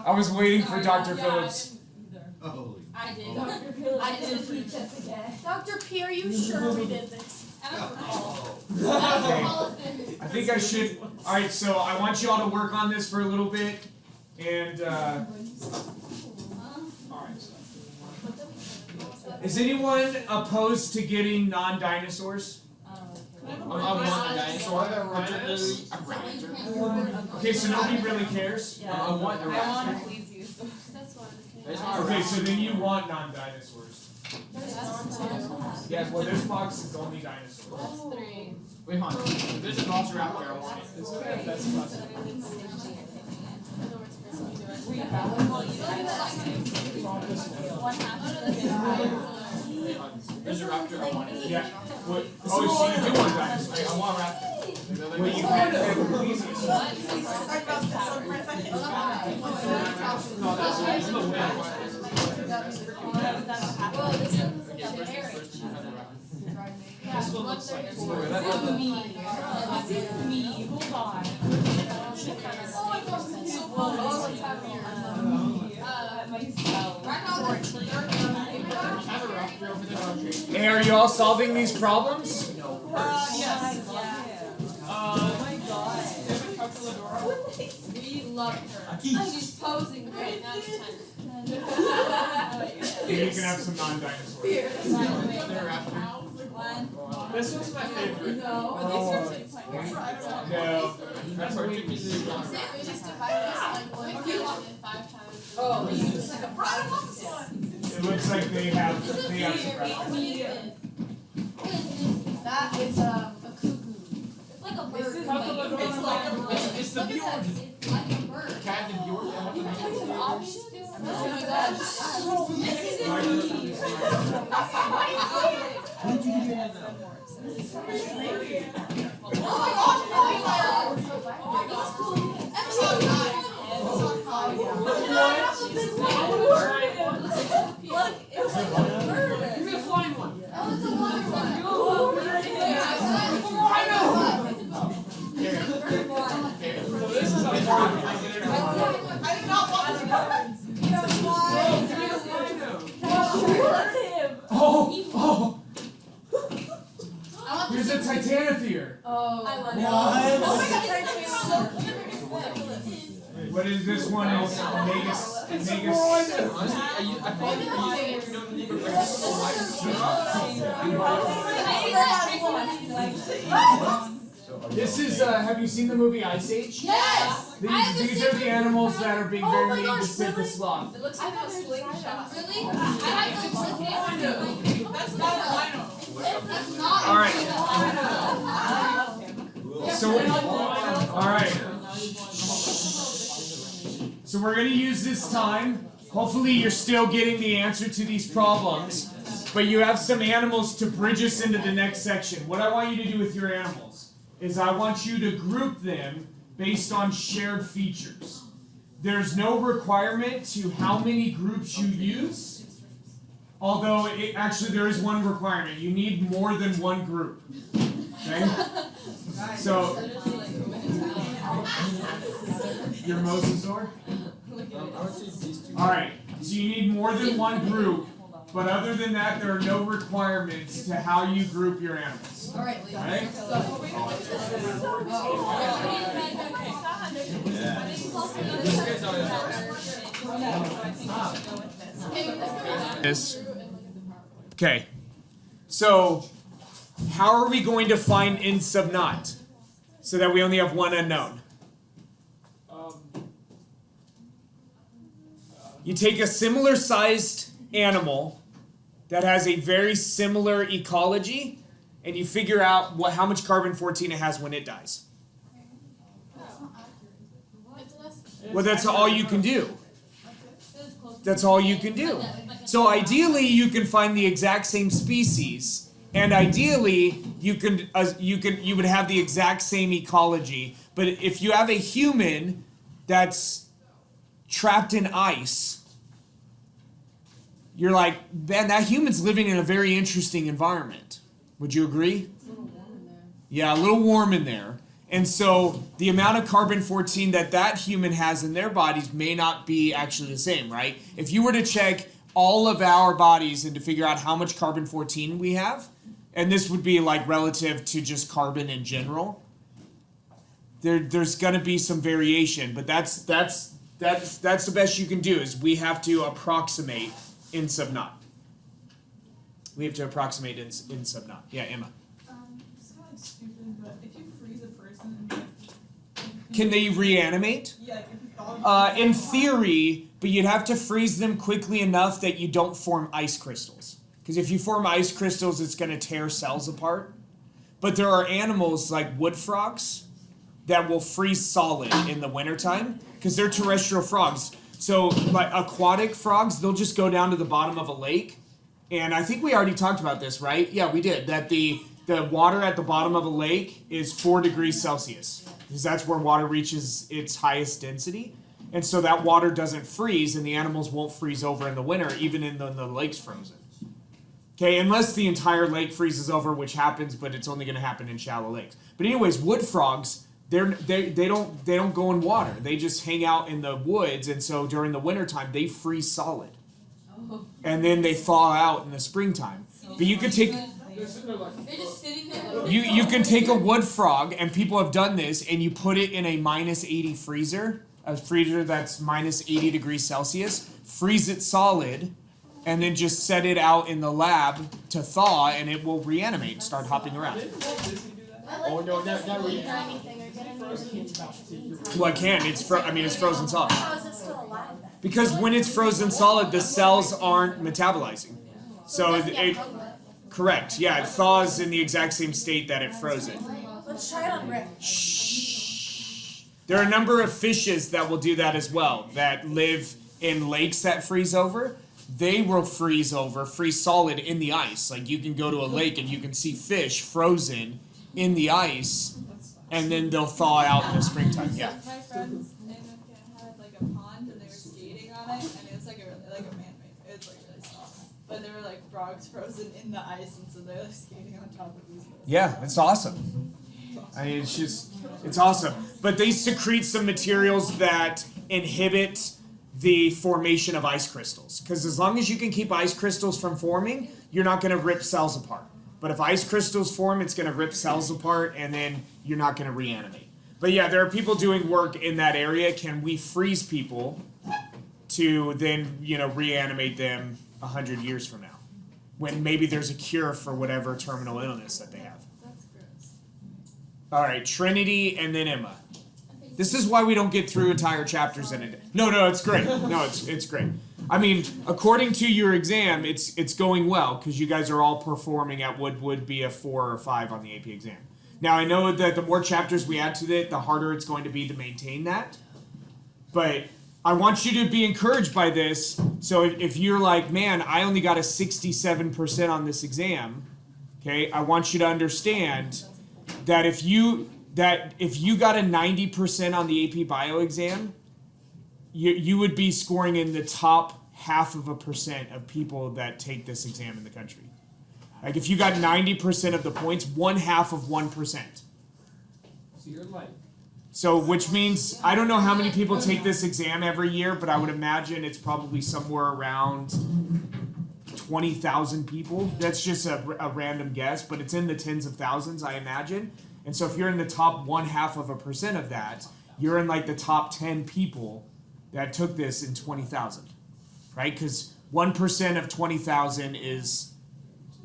I was waiting for Dr. Phillips. Holy. I did. I didn't teach us again. Dr. P, are you sure we did this? Okay. I think I should. All right, so I want you all to work on this for a little bit, and all right. Is anyone opposed to getting non-dinosaurs? I want a dinosaur. A raptor. Okay, so nobody really cares. I want a raptor. please use them. That's why I was I just want a Okay, raptor. so then you want non-dinosaurs. Yes, well, this box is only dinosaurs. That's 3. Wait, hold on. If there's a velociraptor, I want it. It's okay if that's possible. One half of the Wait, hold on. There's a raptor, I want it. Yeah. What? Oh, so you do want dinosaurs? Wait, I want a raptor. Well, you can't pick the easiest. No, that's the way I want it. Well, this one's like a First berry. things first, you have the raptor. This one looks like Wait, that's me. This is me. Hold on. Have a raptor over there on trade. Hey, are you all solving these problems? Yes. We love her. She's posing right now. Maybe you can have some non-dinosaurs. Is there a raptor? This one's my favorite. No. That's our chicken is Oh, It looks like they have some raptors. that is a cuckoo. It's like a bird. It's like a bird. It's the Look at Bjorn. that. It's like a bird. Cat and Bjorn. Oh my gosh. Give me a flying one. So this is a Oh! Here's a Titanothere. What is this one? Is Megas? Honestly, I probably don't need This is. Have you seen the movie Ice Age? Yes! These are the animals that are being very mean to Sid the Sloth. It looks like a slingshot. Really? I have to look at it. That's not a rhino. That's not. All right. So, all right. So we're gonna use this time. Hopefully, you're still getting the answer to these problems, but you have some animals to bridge us into the next section. What I want you to do with your animals is I want you to group them based on shared features. There's no requirement to how many groups you use, although actually there is one requirement. You need more than one group. Okay? So, your mosasaur? Alright, so you need more than one group, but other than that, there are no requirements to how you group your animals. Alright, Leo. Alright? Okay. So, how are we going to find in sub naught so that we only have one unknown? You take a similar sized animal that has a very similar ecology, and you figure out how much carbon-14 it has when it dies. Well, that's all you can do. That's all you can do. So ideally, you can find the exact same species, and ideally, you would have the exact same ecology. But if you have a human that's trapped in ice, you're like, man, that human's living in a very interesting environment. Would you agree? It's a little warm in there. Yeah, a little warm in there. And so the amount of carbon-14 that human has in their bodies may not be actually the same, right? If you were to check all of our bodies and to figure out how much carbon-14 we have, and this would be like relative to just carbon in general, there's going to be some variation, but that's the best you can do, is we have to approximate in sub naught. We have to approximate in sub naught. Yeah, Emma. It's kind of like stupid, but if you freeze a person and Can they reanimate? yeah, like if you thought In theory, but you'd have to freeze them quickly enough that you don't form ice crystals. Because if you form ice crystals, it's going to tear cells apart. But there are animals like wood frogs that will freeze solid in the wintertime because they're terrestrial frogs. So like aquatic frogs, they'll just go down to the bottom of a lake. And I think we already talked about this, right? Yeah, we did. That the water at the bottom of a lake is 4 degrees Celsius. Because that's where water reaches its highest density. And so that water doesn't freeze, and the animals won't freeze over in the winter, even in the lake's frozen. Okay, unless the entire lake freezes over, which happens, but it's only going to happen in shallow lakes. But anyways, wood frogs, they don't go in water. They just hang out in the woods, and so during the wintertime, they freeze solid. Oh. And then they thaw out in the springtime. But you could take They're sitting there like, They're just sitting there. you can take a wood frog, and people have done this, and you put it in a minus 80 freezer, a freezer that's minus 80 degrees Celsius, freeze it solid, and then just set it out in the lab to thaw, and it will reanimate and start hopping around. didn't Walt Disney do that? I like Oh, no, that not really. anything or getting anything. Well, it can. It's frozen solid. How is it still alive then? Because when it's frozen solid, the cells aren't metabolizing. So it correct. Yeah, it thaws in the exact same state that it froze in. Let's try it on Rick. Shh. There are a number of fishes that will do that as well, that live in lakes that freeze over. They will freeze solid in the ice. Like you can go to a lake and you can see fish frozen in the ice, and then they'll thaw out in the springtime. Yeah. My friends in Canada had like a pond and they were skating on it, and it was like a man-made. It was like really small, but there were like frogs frozen in the ice, and so they're like skating on top of these. Yeah, it's awesome. I mean, it's awesome. But they secrete some materials that inhibit the formation of ice crystals. Because as long as you can keep ice crystals from forming, you're not going to rip cells apart. But if ice crystals form, it's going to rip cells apart, and then you're not going to reanimate. But yeah, there are people doing work in that area. Can we freeze people to then, reanimate them 100 years from now? When maybe there's a cure for whatever terminal illness that they have. That's gross. All right, Trinity and then Emma. This is why we don't get through entire chapters in a day. No, it's great. No, it's great. I mean, according to your exam, it's going well because you guys are all performing at what would be a 4 or 5 on the AP exam. Now, I know that the more chapters we add to it, the harder it's going to be to maintain that. But I want you to be encouraged by this. So if you're like, man, I only got a 67% on this exam, okay, I want you to understand that if you got a 90% on the AP Bio exam, you would be scoring in the top 0.5% of people that take this exam in the country. Like if you got 90% of the points, 1/2 of 1%. So you're like, So which means, I don't know how many people take this exam every year, but I would imagine it's probably somewhere around 20,000 people. That's just a random guess, but it's in the tens of thousands, I imagine. And so if you're in the top 0.5% of that, you're in like the top 10 people that took this in 20,000, right? Because 1% of 20,000 is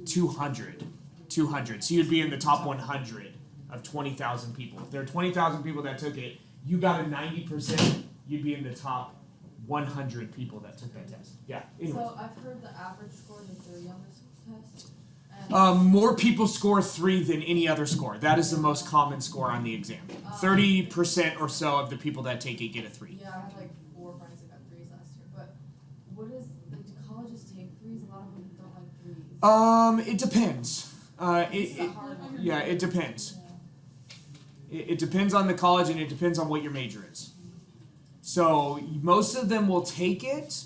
200. So you'd be in the top 100 of 20,000 people. If there are 20,000 people that took it, you got a 90%, you'd be in the top 100 people that took that test. Yeah. Anyway. So I've heard the average score is 3 on this test. And More people score 3 than any other score. That is the most common score on the exam. 30% or so of the people that take it get a 3. yeah, I had like 4 friends that got 3s last year. But what is do colleges take 3s? A lot of them don't like 3s. It depends. It's the hard one. Yeah, it depends. It depends on the college, and it depends on what your major is. So most of them will take it.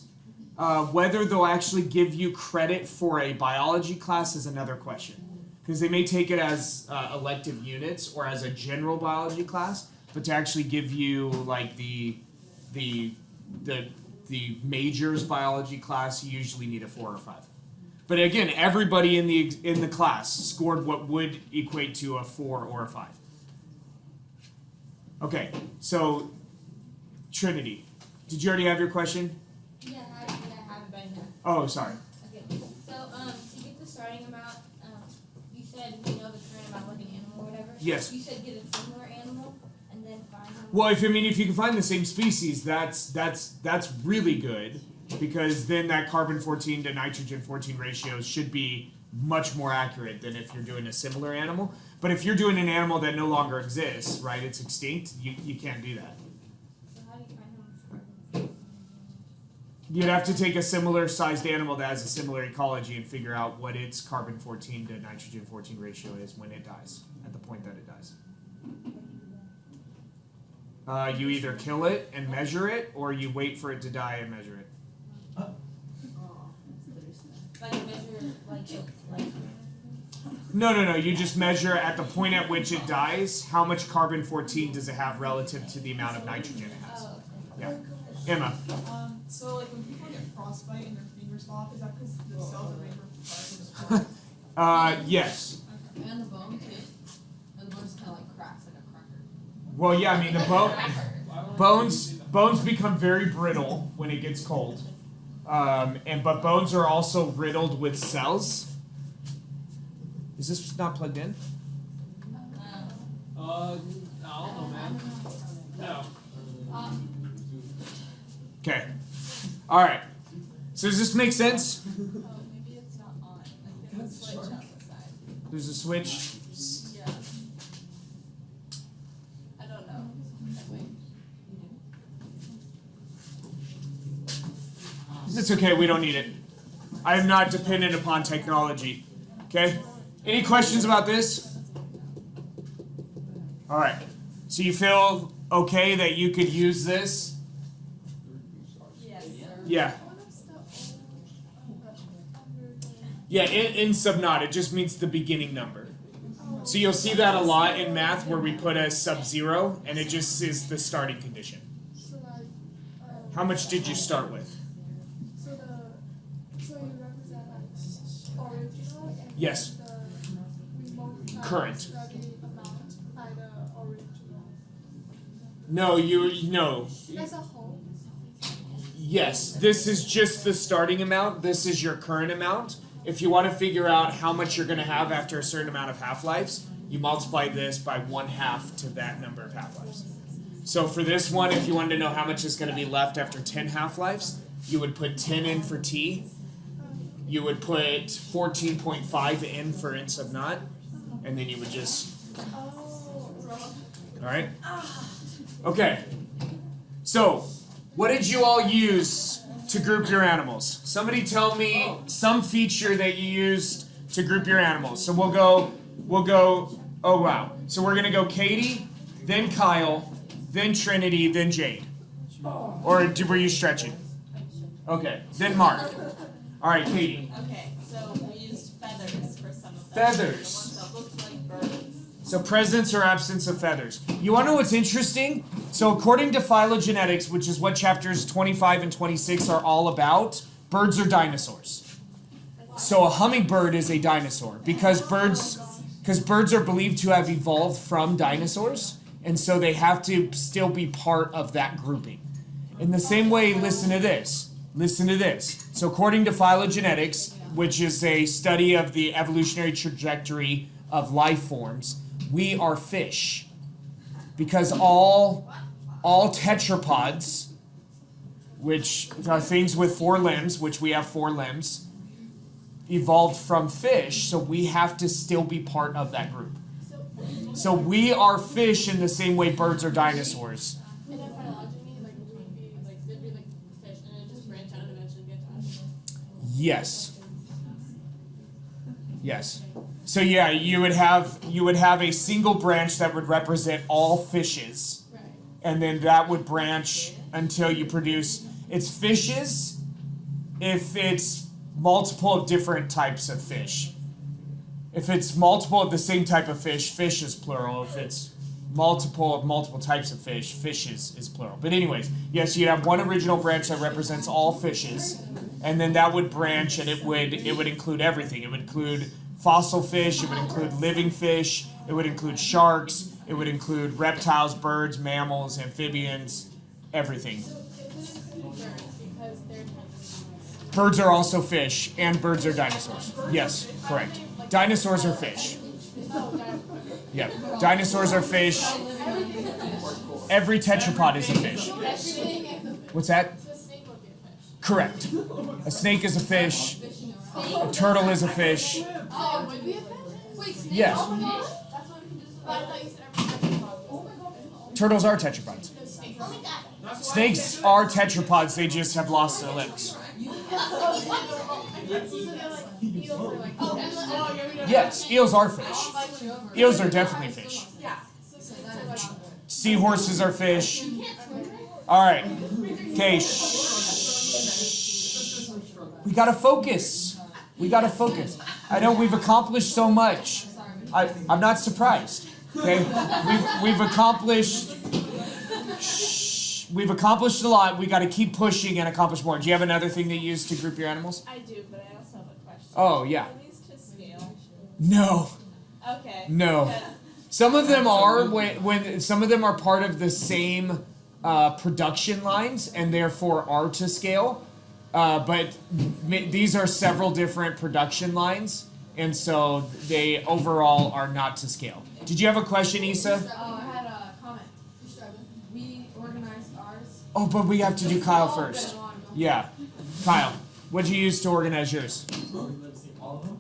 Whether they'll actually give you credit for a biology class is another question. Because they may take it as elective units or as a general biology class, but to actually give you like the majors biology class, you usually need a 4 or 5. But again, everybody in the class scored what would equate to a 4 or a 5. Okay, so Trinity, did you already have your question? Yeah, I have it right now. Oh, sorry. Okay, so to get the starting amount, you said you know the current amount like an animal or whatever. Yes. You said get a similar animal and then find them. Well, if you can find the same species, that's really good, because then that carbon 14 to nitrogen 14 ratio should be much more accurate than if you're doing a similar animal. But if you're doing an animal that no longer exists, right, it's extinct, you can't do that. So how do you find how much carbon? You'd have to take a similar sized animal that has a similar ecology and figure out what its carbon 14 to nitrogen 14 ratio is when it dies, at the point that it dies. You either kill it and measure it, or you wait for it to die and measure it. Like measure like its life. No. You just measure at the point at which it dies, how much carbon 14 does it have relative to the amount of nitrogen it has. Oh, okay. Yeah. Emma. So like when people get frostbite and their fingers fall off, is that because the cells are made for Yes. And the bone too. And the bone just kind of like cracks like a cracker. Well, yeah, I mean, bones become very brittle when it gets cold. But bones are also riddled with cells. Is this not plugged in? I don't know, man. No. Okay. All right. So does this make sense? Oh, maybe it's not on. Like there's a switch on the side. There's a switch. Yeah. I don't know. Wait. It's okay. We don't need it. I am not dependent upon technology. Okay. Any questions about this? All right. So you feel okay that you could use this? Yes. Yeah. Yeah, in sub naught, it just means the beginning number. So you'll see that a lot in math where we put a sub-zero, and it just is the starting condition. How much did you start with? So you represent like original and Yes. the remote Current. study amount by the original. No. As a whole. Yes, this is just the starting amount. This is your current amount. If you want to figure out how much you're going to have after a certain amount of half-lives, you multiply this by 1/2 to that number of half-lives. So for this one, if you wanted to know how much is going to be left after 10 half-lives, you would put 10 in for T. You would put 14.5 in for in sub naught, and then you would just... All right? Okay. So, what did you all use to group your animals? Somebody tell me some feature that you used to group your animals. So we'll go, oh wow. So we're gonna go Katie, then Kyle, then Trinity, then Jade. Or were you stretching? Okay, then Mark. All right, Katie. Okay, so we used feathers for some of them. Feathers. The ones that looked like birds. So presence or absence of feathers. You want to know what's interesting? So according to Phylogenetics, which is what chapters 25 and 26 are all about, birds are dinosaurs. So a hummingbird is a dinosaur because birds are believed to have evolved from dinosaurs, and so they have to still be part of that grouping. In the same way, listen to this. So according to Phylogenetics, which is a study of the evolutionary trajectory of life forms, we are fish. Because all tetrapods, which are things with 4 limbs, which we have 4 limbs, evolved from fish, so we have to still be part of that group. So we are fish in the same way birds are dinosaurs. And then phylogeny, like would be like they'd be like fish and then just branch out and eventually get to us. Yes. So yeah, you would have a single branch that would represent all fishes. Right. And then that would branch until you produce it's fishes, if it's multiple of different types of fish. If it's multiple of the same type of fish, fish is plural. If it's multiple of multiple types of fish, fishes is plural. But anyways, yes, you have one original branch that represents all fishes, and then that would branch, and it would include everything. It would include fossil fish, it would include living fish, it would include sharks, it would include reptiles, birds, mammals, amphibians, everything. Birds are also fish, and birds are dinosaurs. Yes, correct. Dinosaurs are fish. Yeah, dinosaurs are fish. Every tetrapod is a fish. What's that? Correct. A snake is a fish. A turtle is a fish. Yes. Turtles are tetrapods. Snakes are tetrapods, they just have lost their limbs. Yes, eels are fish. Eels are definitely fish. Seahorses are fish. Alright. Okay. We gotta focus. We gotta focus. I know we've accomplished so much. I'm not surprised. Okay? We've accomplished a lot. We gotta keep pushing and accomplish more. Do you have another thing that you use to group your animals? I do, but I also have a question. Oh, yeah. Are these to scale? No. Okay. No. Because Some of them are when some of them are part of the same production lines and therefore are to scale. But these are several different production lines, and so they overall are not to scale. Did you have a question, Issa? Oh, I had a comment. We organized ours. Oh, but we have to do Kyle first. Yeah. Kyle, what'd you use to organize yours? All of them?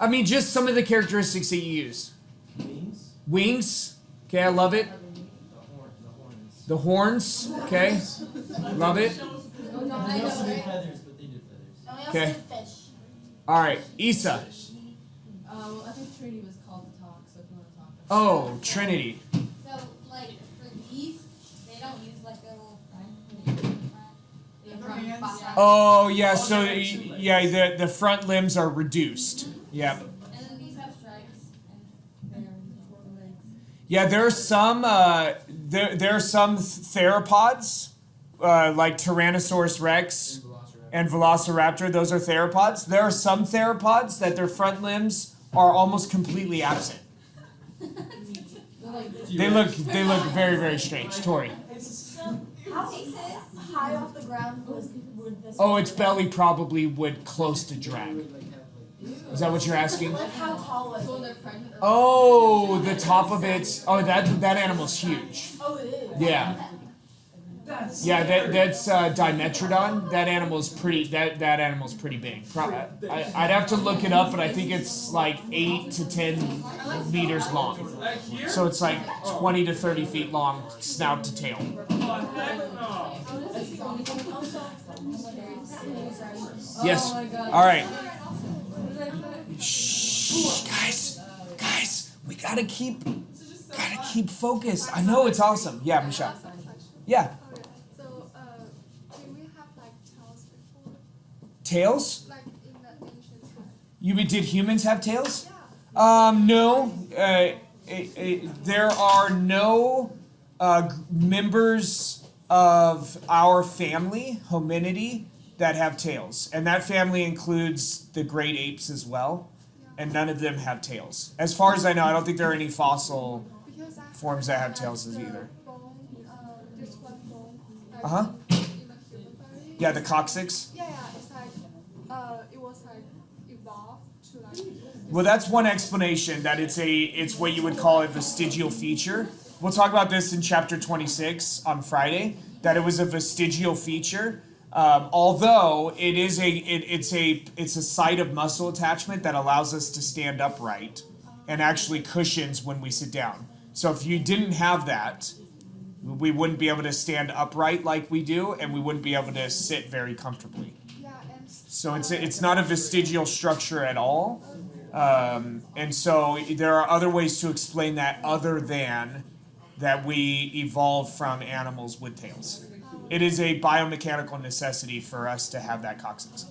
I mean, just some of the characteristics that you use. Wings? Wings. Okay, I love it. The horns. The horns. Okay. Love it. They also did feathers, but they did feathers. Okay. All right, Issa. Well, I think Trinity was called to talk, so if you want to talk. Oh, Trinity. So, like, for these, they don't use like a little front. Oh, yeah. So yeah, the front limbs are reduced. Yeah. And then these have stripes and their legs. Yeah, there are some there are some theropods like Tyrannosaurus Rex and Velociraptor. Those are theropods. There are some theropods that their front limbs are almost completely absent. They look very, very strange. Tori. How high off the ground would this? Oh, its belly probably would close to drag. Is that what you're asking? Like how tall was it? Oh, the top of it. Oh, that animal's huge. Oh, it is. Yeah. Yeah, that's Dimetrodon. That animal's pretty. That animal's pretty big. I'd have to look it up, but I think it's like 8 to 10 meters long. So it's like 20 to 30 feet long, snout to tail. Yes. All right. Shh, guys, we gotta keep focused. I know it's awesome. Yeah, Michelle. Yeah. Okay, so did we have like tails before? Tails? Like in the ancient time? You mean did humans have tails? Yeah. No. There are no members of our family, Hominidae, that have tails, and that family includes the great apes as well, and none of them have tails. As far as I know, I don't think there are any fossil Because I forms that have like tails the either. Bone, this one bone. Like Uh-huh. In the human body. Yeah, the coccyx. Yeah, it's like it was like evolved to like. Well, that's one explanation, that it's what you would call a vestigial feature. We'll talk about this in chapter 26 on Friday, that it was a vestigial feature. Although it is it's a site of muscle attachment that allows us to stand upright and actually cushions when we sit down. So if you didn't have that, we wouldn't be able to stand upright like we do, and we wouldn't be able to sit very comfortably. Yeah, and So it's not a vestigial structure at all. And so there are other ways to explain that other than that we evolved from animals with tails. It is a biomechanical necessity for us to have that coccyx.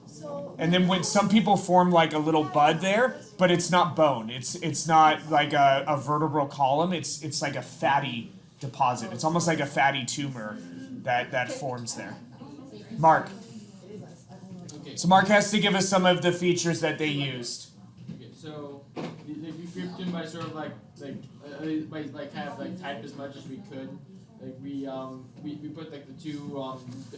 So And then when some people form like a little bud there, but it's not bone. It's not like a vertebral column. It's like a fatty deposit. It's almost like a fatty tumor that forms there. Mark. Okay. So Mark has to give us some of the features that they used. Okay, so we grouped them by sort of by kind of like type as much as we could. Like we put like the two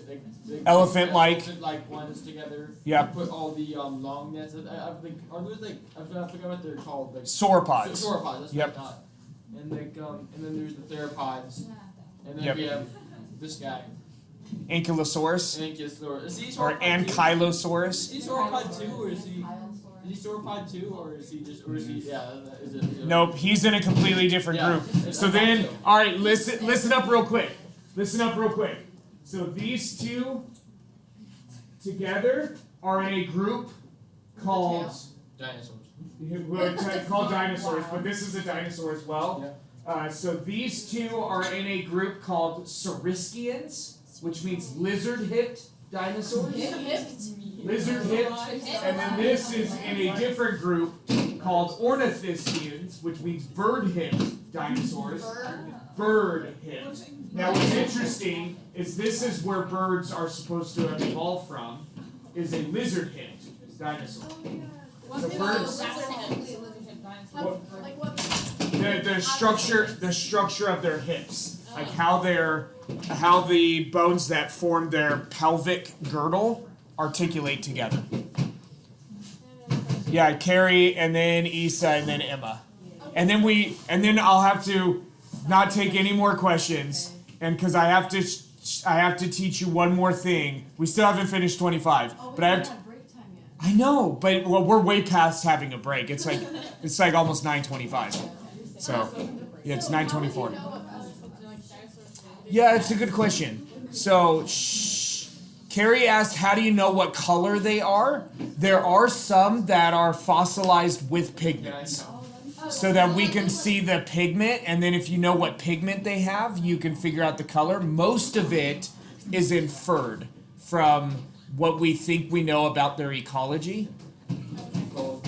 like Elephant-like ones together. Yep. Put all the long nets. Are those like I forgot what they're called. Like Sauropods. Sauropods. That's Yep. what I thought. And and then there's the theropods. And then Yep. we have this guy. Ankylosaurus Ankylosaurus. Is he or sauropod too? Ankylosaurus. Is he sauropod too, or is he sauropod too, or is he just, or is he, is it? Nope, he's in a completely different Yeah, group. So I then, thought so. all right, listen up real quick. Listen up real quick. So these two together are in a group called Dinosaurs. called dinosaurs, but this is a dinosaur as well. So these two are in a group called Saurischians, which means lizard-hipped dinosaurs. Lizard-hipped. And then this is in a different group called Ornithischians, which means bird-hipped dinosaurs. Bird-hipped. Now what's interesting is this is where birds are supposed to have evolved from, is a lizard-hipped dinosaur. So birds, the structure of their hips, like how the bones that form their pelvic girdle articulate together. Yeah, Carrie, and then Issa, and then Emma, and then I'll have to not take any more questions, and because I have to teach you one more thing. We still haven't finished 25, but I have to. I know, but we're way past having a break. It's like almost 9:25. So, yeah, it's 9:24. Yeah, it's a good question. So, Carrie asked, how do you know what color they are? There are some that are fossilized with pigments, so that we can see the pigment, and then if you know what pigment they have, you can figure out the color. Most of it is inferred from what we think we know about their ecology.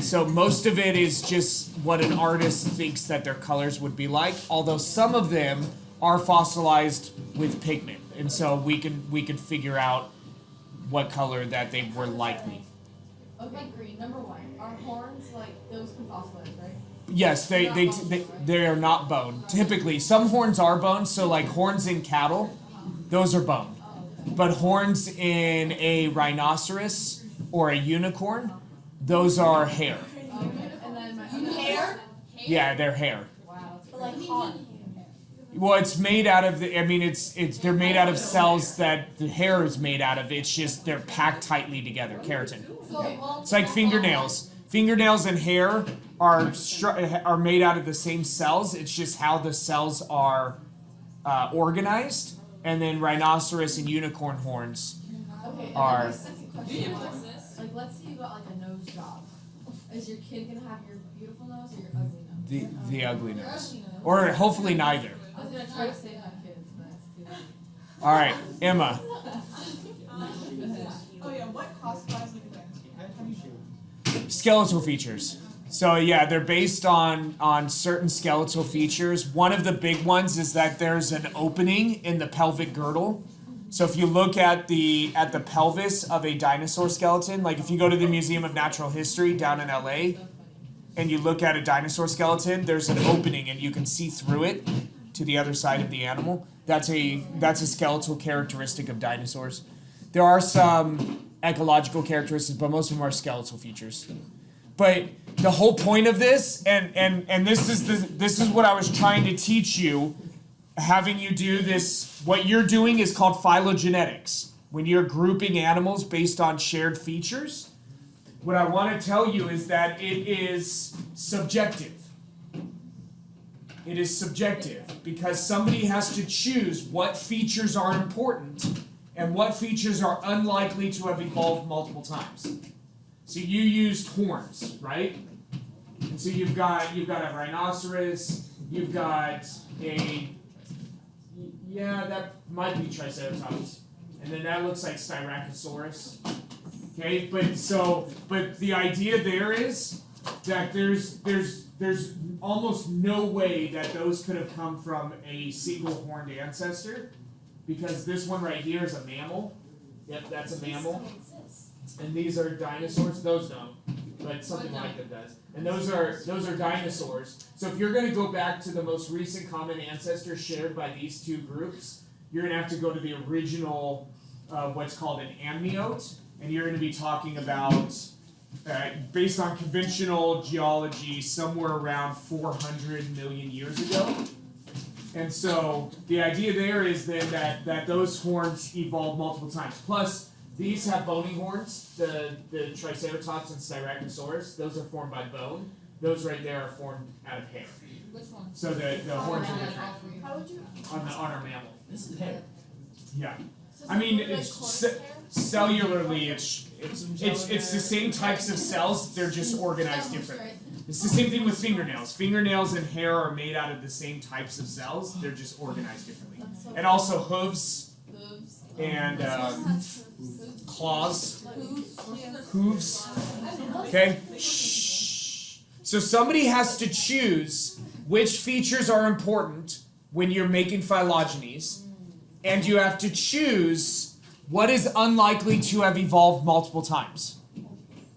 So most of it is just what an artist thinks that their colors would be like, although some of them are fossilized with pigment, and so we can figure out what color that they were likely. Okay, green. Number one. Are horns like those can fossilize, right? Yes, they are not bone. Typically, some horns are bone. So like horns in cattle, those are bone. But horns in a rhinoceros or a unicorn, those are hair. And then my hair? Yeah, they're hair. Wow. But like hard. Well, it's made out of they're made out of cells that the hair is made out of. It's just they're packed tightly together, keratin. It's like fingernails. Fingernails and hair are made out of the same cells. It's just how the cells are organized. And then rhinoceros and unicorn horns Okay, are. and then my second question was, like, let's say you got like a nose job. Is your kid gonna have your beautiful nose or your ugly nose? The ugly nose, or hopefully neither. I was gonna try to save my kids, but it's too late. All right, Emma. Oh yeah, what classifies like a dinosaur? Skeletal features. So yeah, they're based on certain skeletal features. One of the big ones is that there's an opening in the pelvic girdle. So if you look at the pelvis of a dinosaur skeleton, like if you go to the Museum of Natural History down in LA and you look at a dinosaur skeleton, there's an opening and you can see through it to the other side of the animal. That's a skeletal characteristic of dinosaurs. There are some ecological characteristics, but most of them are skeletal features. But the whole point of this, and this is what I was trying to teach you, having you do this, what you're doing is called phylogenetics. When you're grouping animals based on shared features, what I want to tell you is that it is subjective. It is subjective because somebody has to choose what features are important and what features are unlikely to have evolved multiple times. So you used horns, right? And so you've got a rhinoceros, you've got Yeah, that might be Triceratops. And then that looks like Styracosaurus. Okay, but the idea there is that there's almost no way that those could have come from a single horned ancestor, because this one right here is a mammal. Yep, that's a mammal. And these are dinosaurs. Those don't, but something like them does. And those are dinosaurs. So if you're going to go back to the most recent common ancestor shared by these two groups, you're going to have to go to the original, what's called an amniote, and you're going to be talking about, based on conventional geology, somewhere around 400 million years ago. And so the idea there is then that those horns evolved multiple times. Plus, these have bony horns, the Triceratops and Styracosaurus. Those are formed by bone. Those right there are formed out of hair. Which one? So the horns are different How would you? on our mammal. This is hair. Yeah. So I mean, something like it's corpse hair? cellularly, it's the same types of cells. They're just organized differently. It's the same thing with fingernails. Fingernails and hair are made out of the same types of cells. They're just organized differently. And also hooves and claws, hooves. Okay. Shh. So somebody has to choose which features are important when you're making phylogenies, and you have to choose what is unlikely to have evolved multiple times.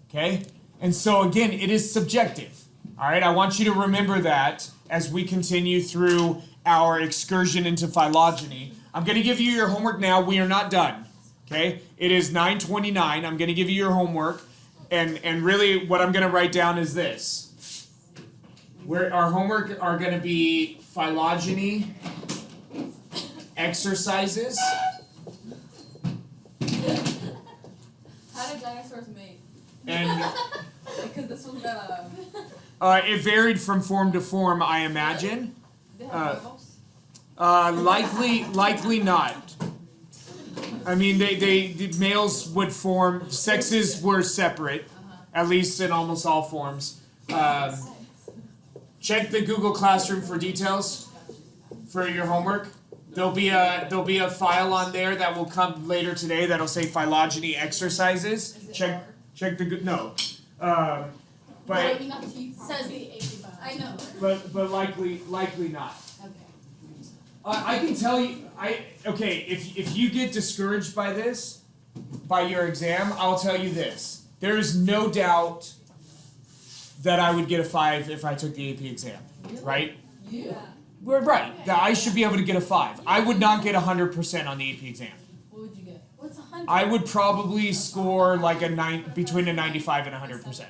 Okay? And so again, it is subjective. All right, I want you to remember that as we continue through our excursion into phylogeny. I'm going to give you your homework now. We are not done. Okay? It is 9:29. I'm going to give you your homework. And really what I'm going to write down is this. Our homework are going to be phylogeny exercises. How did dinosaurs mate? And Because this one's got it varied from form to form, I imagine. they have males? Likely not. I mean, the males would form. Sexes were separate, at least in almost all forms. Check the Google Classroom for details for your homework. There'll be a file on there that will come later today that'll say phylogeny exercises. Check the no. But Says the AP bio. I know. but likely not. Okay. I can tell you, if you get discouraged by this, by your exam, I'll tell you this. There is no doubt that I would get a 5 if I took the AP exam, right? Yeah. We're right. That I should be able to get a 5. I would not get 100% on the AP exam. What would you get? What's 100? I would probably score like between a 95 and 100%.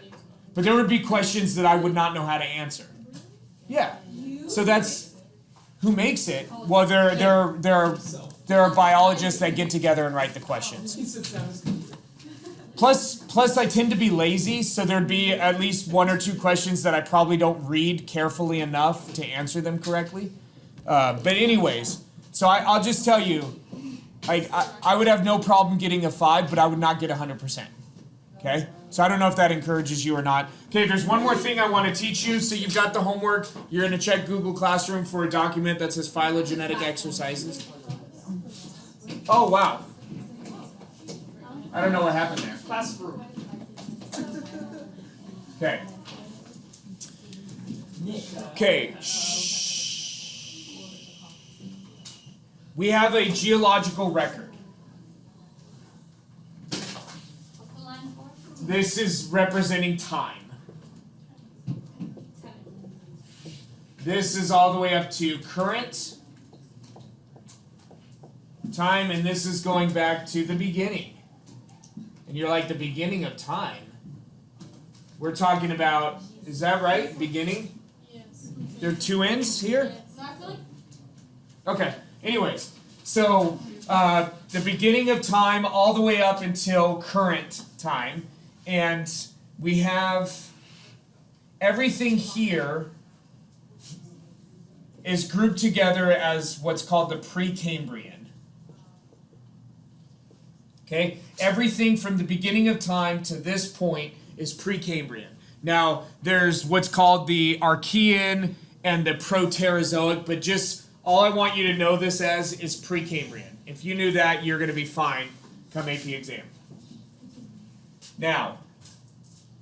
But there would be questions that I would not know how to answer. Yeah. So that's who makes it. Well, there are biologists that get together and write the questions. Plus, I tend to be lazy, so there'd be at least 1 or 2 questions that I probably don't read carefully enough to answer them correctly. But anyways, so I'll just tell you, I would have no problem getting a 5, but I would not get 100%. Okay? So I don't know if that encourages you or not. Okay, there's one more thing I want to teach you. So you've got the homework. You're going to check Google Classroom for a document that says phylogenetic exercises. Oh, wow. I don't know what happened there. Classroom. Okay. Okay. Shh. We have a geological record. What's the line for? This is representing time. This is all the way up to current time, and this is going back to the beginning. And you're like, the beginning of time? We're talking about, is that right? Beginning? Yes. There are 2 ends here? No, I feel like Okay, anyways, so the beginning of time all the way up until current time, and we have everything here is grouped together as what's called the Precambrian. Okay, everything from the beginning of time to this point is Precambrian. Now, there's what's called the Archean and the Proterozoic, but just All I want you to know this as is Precambrian. If you knew that, you're going to be fine come AP exam. Now,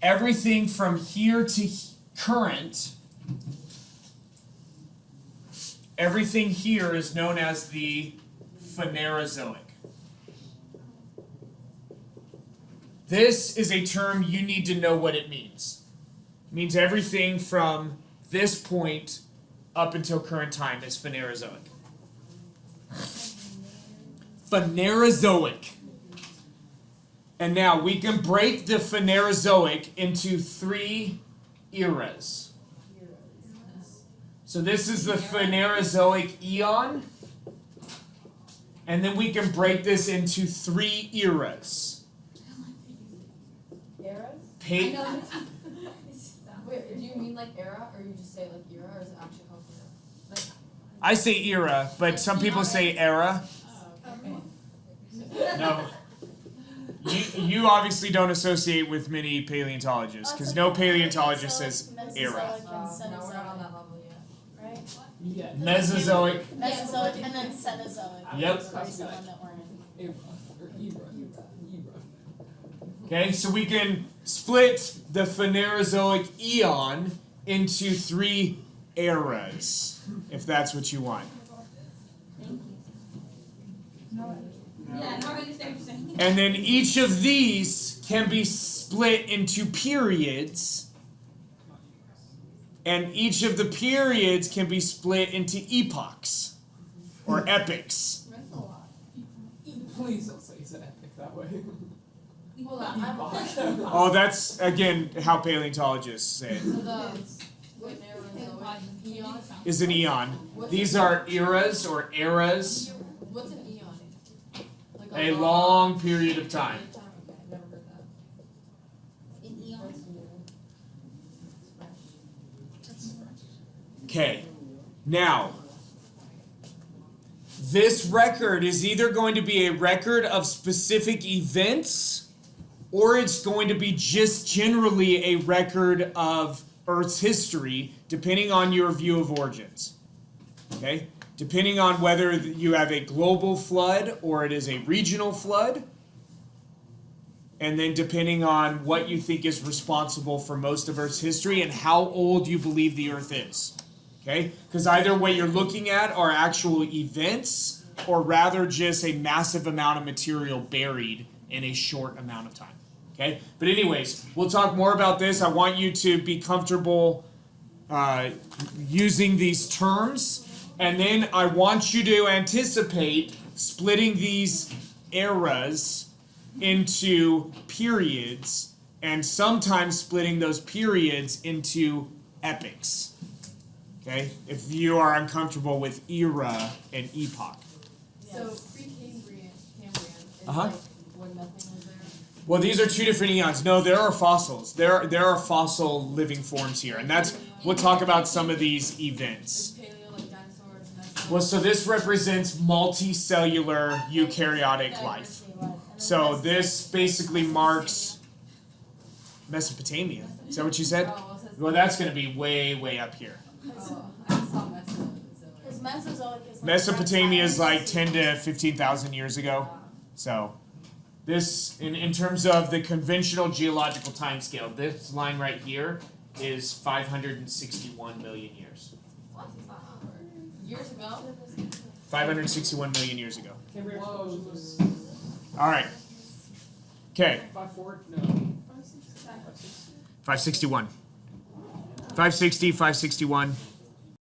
everything from here to current, everything here is known as the Phanerozoic. This is a term you need to know what it means. It means everything from this point up until current time is Phanerozoic. Phanerozoic. And now we can break the Phanerozoic into 3 eras. So this is the Phanerozoic eon. And then we can break this into 3 eras. Eras? I know. Wait, do you mean like era, or you just say like era, or is it actually called era? Like, I say era, but some people say era. oh, okay. No. You obviously don't associate with many paleontologists, because no paleontologist says era. Mesozoic and No, we're not on Cenozoic, that level yet. right? Yeah. Mesozoic. Mesozoic and then Cenozoic. Yep. Is the one that we're in. Era or era. Okay, so we can split the Phanerozoic eon into 3 eras, if that's what you want. Yeah, no, I understand what you're saying. And then each of these can be split into periods. And each of the periods can be split into epochs or epochs. That's a lot. Please don't say it's epic that way. Hold on, I'm Oh, that's again how paleontologists say it. So the Phanerozoic eon. Is an eon. These are eras or eras. What's an eon? Like A long period of time. Okay, I've never heard that. In eons. Okay. Now, this record is either going to be a record of specific events, or it's going to be just generally a record of Earth's history, depending on your view of origins. Okay? Depending on whether you have a global flood or it is a regional flood, and then depending on what you think is responsible for most of Earth's history and how old you believe the Earth is. Okay? Because either what you're looking at are actual events, or rather just a massive amount of material buried in a short amount of time. Okay? But anyways, we'll talk more about this. I want you to be comfortable using these terms. And then I want you to anticipate splitting these eras into periods, and sometimes splitting those periods into epochs. Okay? If you are uncomfortable with era and epoch. So Precambrian is Uh-huh. like when nothing was there. Well, these are 2 different eons. No, there are fossils. There are fossil living forms here, and that's we'll talk about some of these events. Is paleo like dinosaurs and that's Well, so this represents multicellular eukaryotic life. So this basically marks Mesopotamia. Is that what you said? Oh, it says Well, that's going to be way, way up here. oh, I saw Mesozoic. Because Mesozoic is like Mesopotamia is like reptiles. 10 to 15,000 years ago. So this, in terms of the conventional geological time scale, this line right here is 561 million years. What? Years ago? 561 million years ago. Cambrian explosion was All right. Okay. 5'4"? No. 561. 560, 561.